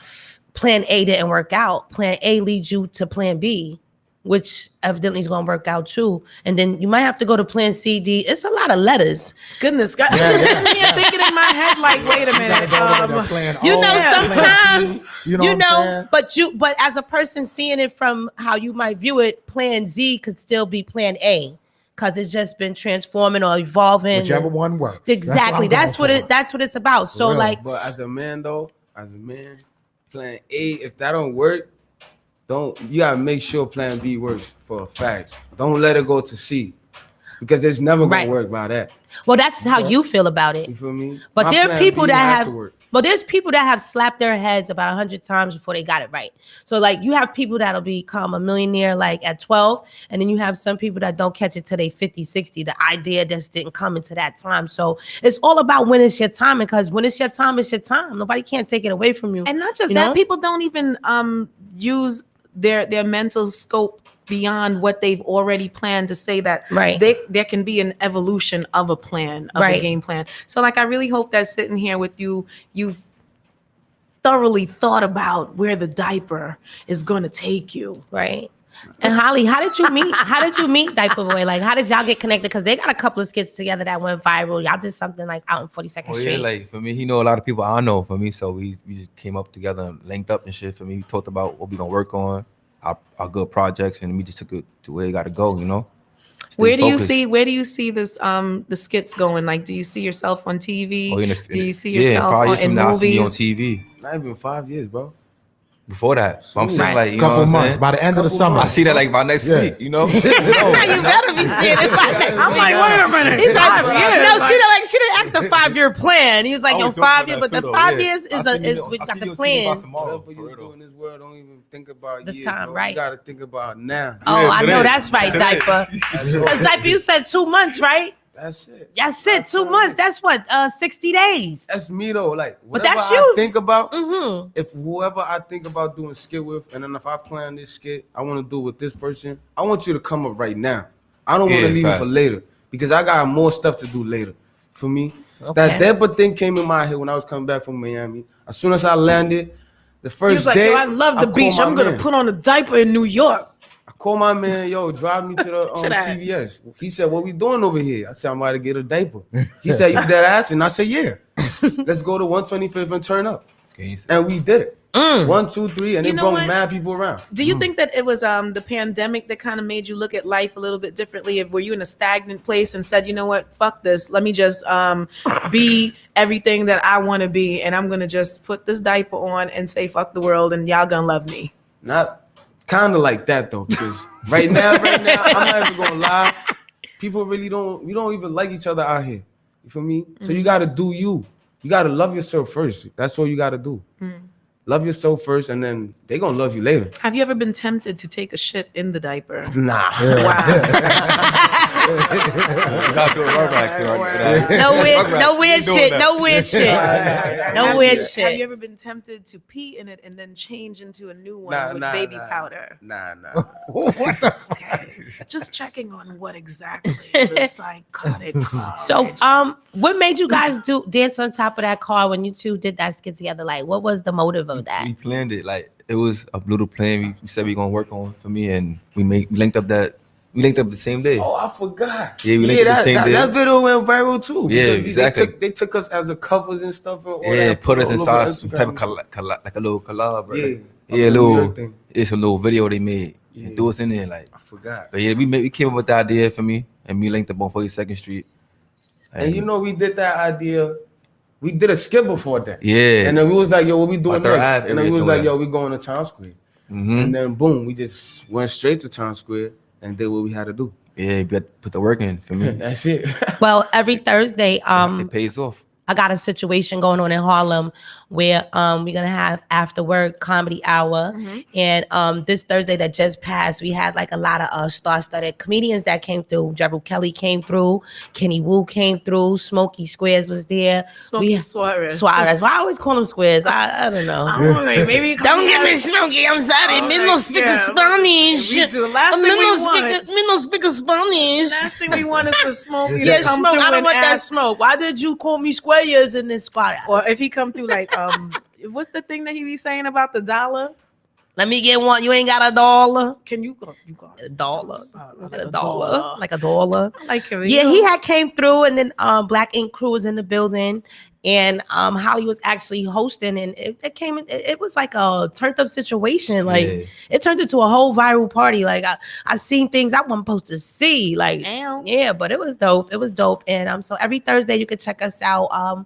plan A didn't work out. Plan A leads you to plan B, which evidently is going to work out too. And then you might have to go to plan C, D. It's a lot of letters. Goodness God. I'm just sitting here thinking in my head, like, wait a minute. You know, sometimes, You know what I'm saying? but as a person seeing it from how you might view it, plan Z could still be plan A because it's just been transforming or evolving. Whichever one works. Exactly. That's what it's about. So real. like, But as a man, plan A, if that don't work, you gotta make sure plan B works for a fact. Don't let it go to C. Because it's never gonna work by that. well, that's how you feel about it. You feel me? But My there are plan people B that had have, to work. but there's people that have slapped their heads about 100 times before they got it right. So like you have people that'll become a millionaire like at 12, and then you have some people that don't catch it till they 50, 60. The idea just didn't come into that time. So it's all about when it's your time, because when it's your time, it's your time. Nobody can't take it away from you. And not just you that, know? people don't even use their mental scope beyond what they've already planned to say that there can be an evolution of a plan, of a game plan. So like I really hope that sitting here with you, you've thoroughly thought about where the diaper is going to take you. Right. And Holly, how did you meet Diaper Boy? Like, how did y'all get connected? Because they got a couple of skits together that went viral. Y'all did something like out in 42nd Street. Yeah, like for me, he know a lot of people I know for me. So we just came up together and linked up and shit for me. We talked about what we gonna work on, our good projects, and we just took it to where it gotta go, you know? Where do you see this the skits going? Like, do you see yourself on TV? Do you see yourself in movies? I see you on TV. Not even 5 years, bro. Before that, so I'm saying like, you couple know what months I'm by the end of the summer. I see that like by next week, you know. You better be seeing it by next I'm like, wait a minute. He's like, 5 years. no, she didn't ask the 5-year plan. He was like, yo, 5 years, but the 5 years is we got the plan. Whatever you do in this world, don't even think about The years, time, bro. right. You gotta think about now. Oh, I know that's right, Diaper. Because Diaper, you said 2 months, right? That's it. That's it. 2 months. That's what 60 days. That's me though. Like But whatever that's I you. think about, Mm-hmm. if whoever I think about doing skit with, and then if I plan this skit, I want to do with this person. I want you to come up right now. I don't want to leave it for later because I got more stuff to do later. For me, that Depa thing came in my head when I was coming back from Miami. As soon as I landed, the first He was like, day, yo, I love the beach. I'm gonna put on a diaper in New York. I called my man, yo, drive me to the CVS. He said, what we doing over here? I said, I'm about to get a diaper. He said, you dead ass? And I said, yeah. Let's go to 125th and turn up. And we did it. 1, 2, 3, and You it know brought what? mad people around. Do you think that it was the pandemic that kind of made you look at life a little bit differently? Were you in a stagnant place and said, you know what, fuck this, let me just be everything that I want to be, and I'm gonna just put this diaper on and say fuck the world, and y'all gonna love me? Not kind of like that though, because right now, I'm not even gonna lie. People really we don't even like each other out here. You feel me? So you gotta do you. You gotta love yourself first. That's all you gotta do. Love yourself first, and then they gonna love you later. Have you ever been tempted to take a shit in the diaper? Nah. No weird shit. No weird shit. No weird shit. Have you ever been tempted to pee in it and then change into a new one with baby powder? Nah. What the fuck? Just checking on what exactly the psychotic. So, what made you guys dance on top of that car when you two did that skit together? Like, what was the motive of that? We planned it. Like, it was a little plan we said we gonna work on for me, and we linked up the same day. Oh, I forgot. Yeah, we linked up the same day. That video went viral too. Yeah, because exactly. They took us as a covers and stuff. And all Yeah, that, put us all inside over some type of Instagram. like a little collab, bro. Yeah, Yeah, a little. New thing. It's a little video they made. Yeah. And threw us in there, like. I forgot. But yeah, we came up with the idea for me, and we linked up on 42nd Street. And you know, we did that idea. We did a skit before that. Yeah. And then we was like, yo, what we doing On Third next? Ave And then we area was like, somewhere. yo, we going to Times Square. Mhm. And then boom, we just went straight to Times Square and did what we had to do. Yeah, we had to put the work in for me. That's it. Well, every Thursday, It pays off. I got a situation going on in Harlem where we're gonna have after work comedy hour. And this Thursday that just passed, we had like a lot of star-studded comedians that came through. Gerald Kelly came through, Kenny Wu came through, Smokey Squares was there. Smokey Suarez. Suarez. Why I always call him Squares? I don't know. Maybe Don't get me Smokey. I'm sorry. Me no speak Spanish. Me too. The last thing Me no speak Spanish. Last thing we want is for Smokey Yeah, to come smoke. through I don't and want that ask- smoke. Why did you call me Squares in this squad? Or if he come through like what's the thing that he be saying about the dollar? Let me get one. You ain't got a dollar. Can you go? You got a dollar. like a a dollar. dollar. Like a dollar. I like him. Yeah, he had came through, and then Black Ink Crew was in the building, and Holly was actually hosting, and it was like a turned up situation. Like Yeah. it turned into a whole viral party. Like I seen things I wasn't supposed to see. Like yeah, but it was dope. It was dope. And so every Thursday you could check us out on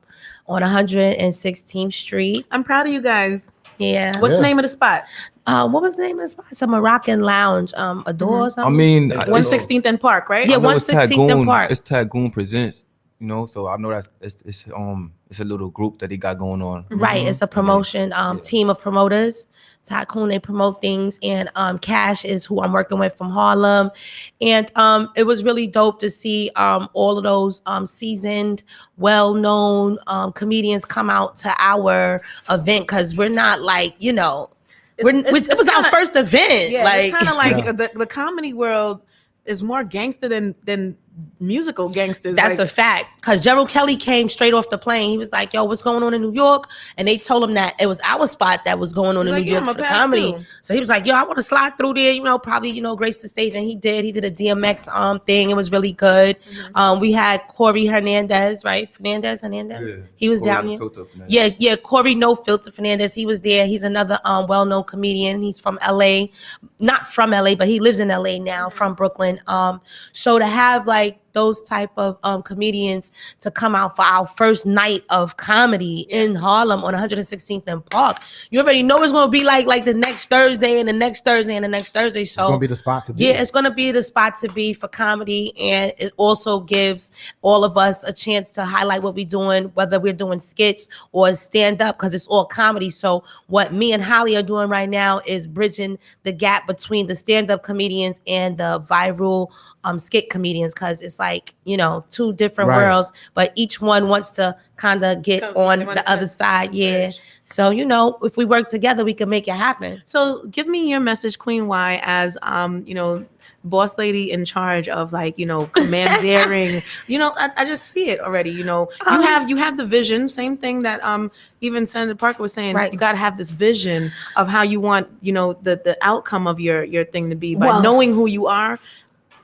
116th Street. I'm proud of you guys. Yeah. What's the name of the spot? What was the name of the spot? It's a Moroccan lounge. Adore or something. I mean, 116th and Park, right? Yeah, I know it's 116th and Park. It's Tagoon Presents, you know. So I know that it's a little group that he got going on. Right, it's a promotion team of promoters. Tycoon, they promote things, and Cash is who I'm working with from Harlem, and it was really dope to see all of those seasoned, well-known comedians come out to our event because we're not like it was our first event. Yeah, like it's kind of like the comedy world is more gangster than musical gangsters. That's like, a fact. Because Gerald Kelly came straight off the plane. He was like, yo, what's going on in New York? And they told him that it was our spot that was going on He's in like, New yeah, York I'ma for the pass comedy. through. So he was like, yo, I want to slide through there, probably, grace the stage. And he did. He did a DMX thing. It was really good. We had Corey Hernandez, right? Hernandez? Yeah. He was Corey down No here. Filter Fernandez. Yeah, Corey No Filter Fernandez. He was there. He's another well-known comedian. He's from LA. Not from LA, but he lives in LA now, from Brooklyn. So to have like those type of comedians to come out for our first night of comedy in Harlem on 116th and Park, you already know it's going to be like the next Thursday and the next Thursday and the next Thursday. So It's gonna be the spot to be. yeah, it's going to be the spot to be for comedy, and it also gives all of us a chance to highlight what we're doing, whether we're doing skits or stand up, because it's all comedy. So what me and Holly are doing right now is bridging the gap between the stand up comedians and the viral skit comedians, because it's like, you know, two different Right. worlds, but each one wants to kind of get on the other side. Yeah. So, you know, if we work together, we can make it happen. So give me your message, Queen Y, as you know, boss lady in charge of, like, you know, commandeering. You know, I just see it already. You know, you have the vision. Same thing that even Senator Parker was saying. Right. You got to have this vision of how you want, you know, the outcome of your thing to be by Well, knowing who you are.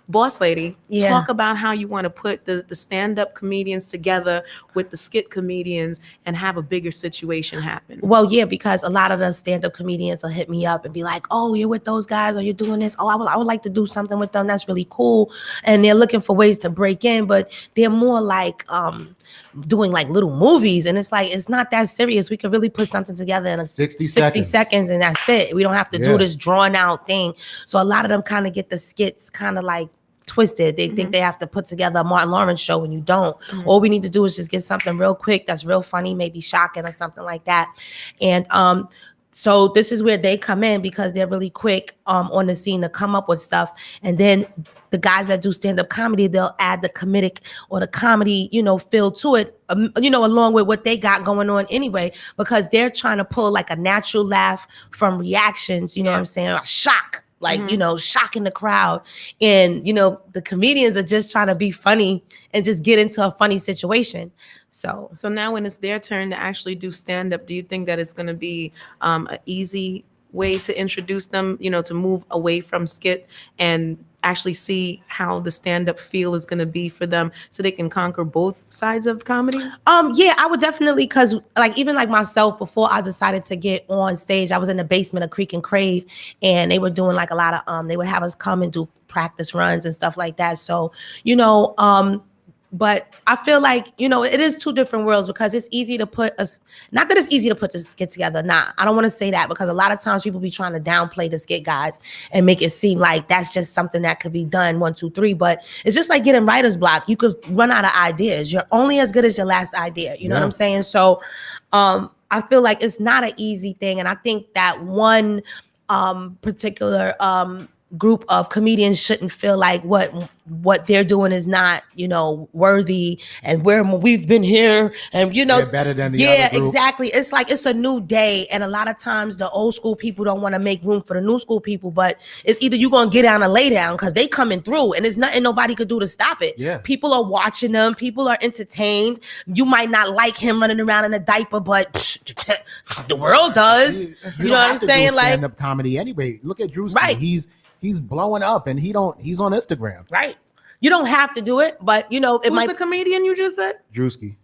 Boss lady, Yeah. talk about how you want to put the stand-up comedians together with the skit comedians and have a bigger situation happen. Well, yeah, because a lot of the stand-up comedians will hit me up and be like, "Oh, you're with those guys, or you're doing this. Oh, I would like to do something with them. That's really cool." And they're looking for ways to break in, but they're more like doing like little movies, and it's like, it's not that serious. We could really put something together in a 60 seconds, and that's it. We don't have to Yeah. do this drawn out thing. So a lot of them kind of get the skits kind of like twisted. They think they have to put together a Martin Lawrence show when you don't. All we need to do is just get something real quick that's real funny, maybe shocking or something like that. And so this is where they come in, because they're really quick on the scene to come up with stuff. And then the guys that do stand-up comedy, they'll add the comedic or the comedy, you know, feel to it, you know, along with what they got going on anyway, because they're trying to pull like a natural laugh from reactions, you know what I'm saying, a shock. Like, you know, shocking the crowd. And, you know, the comedians are just trying to be funny and just get into a funny situation. So now when it's their turn to actually do stand-up, do you think that it's going to be an easy way to introduce them, you know, to move away from skit and actually see how the stand-up feel is going to be for them, so they can conquer both sides of comedy? Yeah, I would definitely, because like even like myself, before I decided to get on stage, I was in the basement of Creek and Crave, and they were doing like a lot of they would have us come and do practice runs and stuff like that. So, you know, but I feel like, you know, it is two different worlds, because it's easy to put us, not that it's easy to put the skit together. Nah, I don't want to say that, because a lot of times people be trying to downplay the skit guys and make it seem like that's just something that could be done 1, 2, 3. But it's just like getting writer's block. You could run out of ideas. You're only as good as your last idea. You know what I'm saying? So I feel like it's not an easy thing. And I think that one particular group of comedians shouldn't feel like what they're doing is not, you know, worthy, and we've been here, and you know, They're better than the other group. Exactly. It's like, it's a new day, and a lot of times the old school people don't want to make room for the new school people, but it's either you're gonna get down or lay down, because they coming through, and there's nothing nobody could do to stop it. Yeah. People are watching them, people are entertained. You might not like him running around in a diaper, but the world does. You know what I'm saying? Like, stand-up comedy anyway. Look at Drewski. Right. He's blowing up, and he's on Instagram. right. You don't have to do it, but you know, it Who's might. the comedian you just said? Drewski.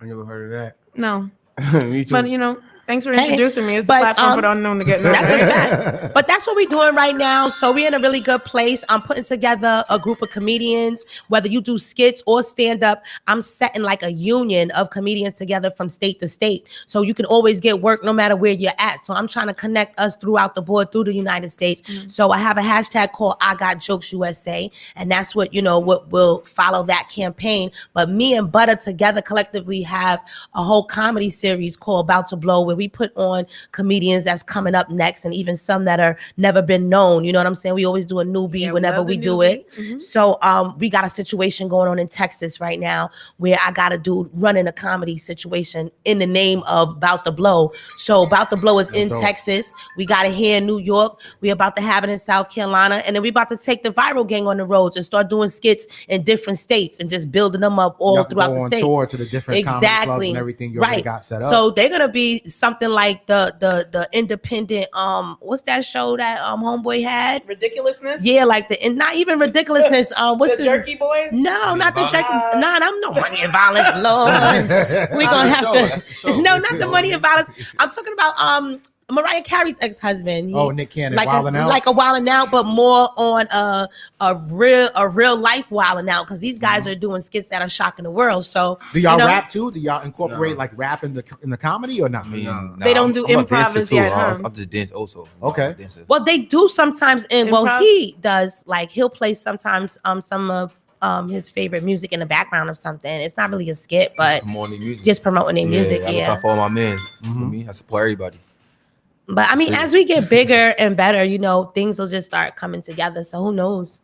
I never heard of No, that. Me too. but you know, thanks for Hey, introducing me. It's a but, platform for the unknown to get. That's a fact. But that's what we're doing right now. So we're in a really good place. I'm putting together a group of comedians, whether you do skits or stand up. I'm setting like a union of comedians together from state to state. So you can always get work no matter where you're at. So I'm trying to connect us throughout the board through the United States. So I have a hashtag called I Got Jokes USA. And that's what, you know, what will follow that campaign. But me and Butter together collectively have a whole comedy series called About to Blow, where we put on comedians that's coming up next, and even some that are never been known. You know what I'm saying? We always do a newbie whenever we do it. So we got a situation going on in Texas right now where I got a dude running a comedy situation in the name of About to Blow. So About to Blow is in Texas. We got it here in New York. We're about to have it in South Carolina. And then we're about to take the Viral Gang on the roads and start doing skits in different states and just building them up all throughout the states. Tour to the different comedy clubs and everything you already got set up. So they're gonna be something like the independent what's that show that homeboy had? Ridiculousness. Yeah, like not even ridiculousness. What's The his Jerky Boys. No, not the Jerky. No, I'm no Money and Violence. Lord, we gonna have to. No, not the Money and Violence. I'm talking about Mariah Carey's ex-husband. Nick Cannon, like Wildin' Out? like a Wildin' Out, but more on a real life Wildin' Out, because these guys are doing skits that are shocking the world. So do y'all you know, rap too? Do y'all incorporate like rap in the comedy or not? They don't do I'm a improv dancer as too. yet, huh? I'll just dance also. Okay. Dancer. Well, they do sometimes Improv? he does, like he'll play sometimes some of his favorite music in the background of something. It's not really a skit, but Morning music. just promoting their music. I look out for all my men. For me, I support everybody. But I mean, as we get bigger and better, you know, things will just start coming together. So who knows?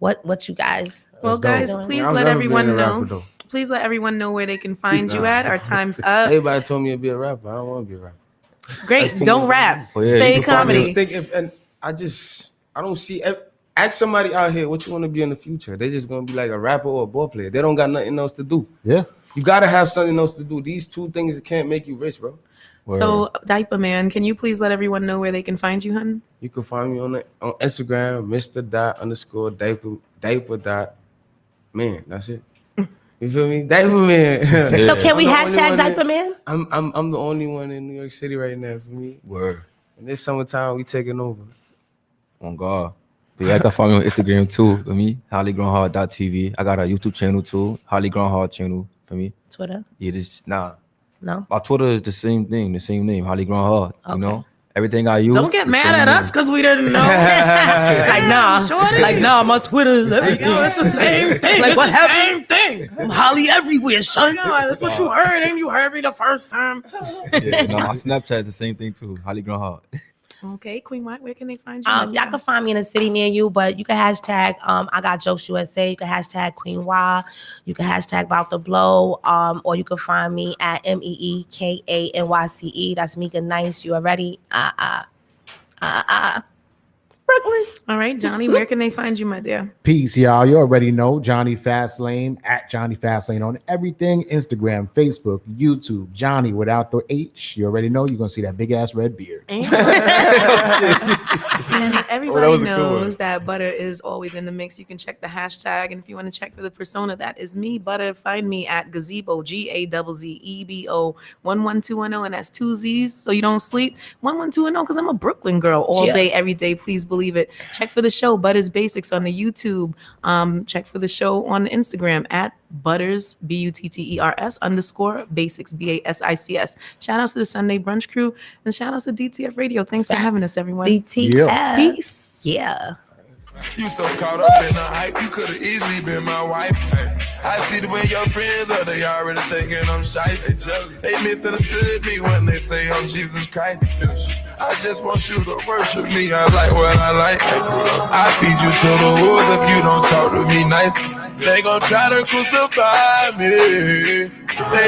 what you guys. Well, guys, doing. please I'm let never being everyone a rapper, know. though. Please let everyone know where they can find you Nah. at. Our time's up. Everybody told me to be a rapper. I don't want to be a rapper. Great. Don't rap. Oh, yeah, Stay you can find I comedy. just think I don't see. Ask somebody out here what you want to be in the future. They're just gonna be like a rapper or a ball player. They don't got nothing else to do. Yeah. You gotta have something else to do. These two things can't make you rich, bro. So, Diaper Man, can you please let everyone know where they can find you, hun? You can find me on Instagram, Mr._diaper.man. That's it. You feel me? Diaper Man. So can we I'm the only hashtag one Diaper Man? I'm the only one in New York City right now for me. Word. And this summertime we taking over. On God. But yeah, I can find me on Instagram too for me. HollyGrownHard.tv. I got a YouTube channel too. Holly Grownhard channel for me. Twitter? Yeah, No. my Twitter is the same thing, the same name, Holly Grownhard. Okay. You know, everything I use. Don't get the mad same at name. us because we didn't know. Like, nah. Shorty. Like, nah, my Twitter is everything. Yo, it's the same thing. Like, It's what the happened? same thing. I'm Holly everywhere, son. No, that's what you heard, and you heard me the first time. Yeah, no, my Snapchat is the same thing too, Holly Grownhard. Okay, Queen White, where can they find you? Y'all can find me in a city near you, but you can hashtag I got jokes USA. You can hashtag Queen Y. You can hashtag About the Blow. Or you can find me at MEEKANYCE. That's Mika Nice. You already Brooklyn. All right, Johnny, where can they find you, my dear? Peace, y'all. You already know Johnny Fastlane at Johnny Fastlane on everything: Instagram, Facebook, YouTube. Johnny without the H. You already know you're gonna see that big ass red beard. And that everybody was a good one. knows that Butter is always in the mix. You can check the hashtag. And if you want to check for the persona, that is me, Butter. Find me at Gazebo, GAZZEBO 11210. And that's 2 Z's. So you don't sleep. 11210 because I'm a Brooklyn girl all Yeah. day, every day. Please believe it. Check for the show, Butters Basics, on the YouTube. Check for the show on Instagram at Butters, BUTTERS_basics, BASICS. Shout outs to the Sunday Brunch crew and shout outs to DTF Radio. Thanks for having us, everyone. DTF. Peace. Yeah. You so caught up in the hype, you could have easily been my wife. I see the way your friends are, they already thinking I'm shite. They misunderstood me when they say I'm Jesus Christ. I just want you to worship me, I like what I like. I feed you to the wolves if you don't talk to me nice. They gon' try to crucify me. They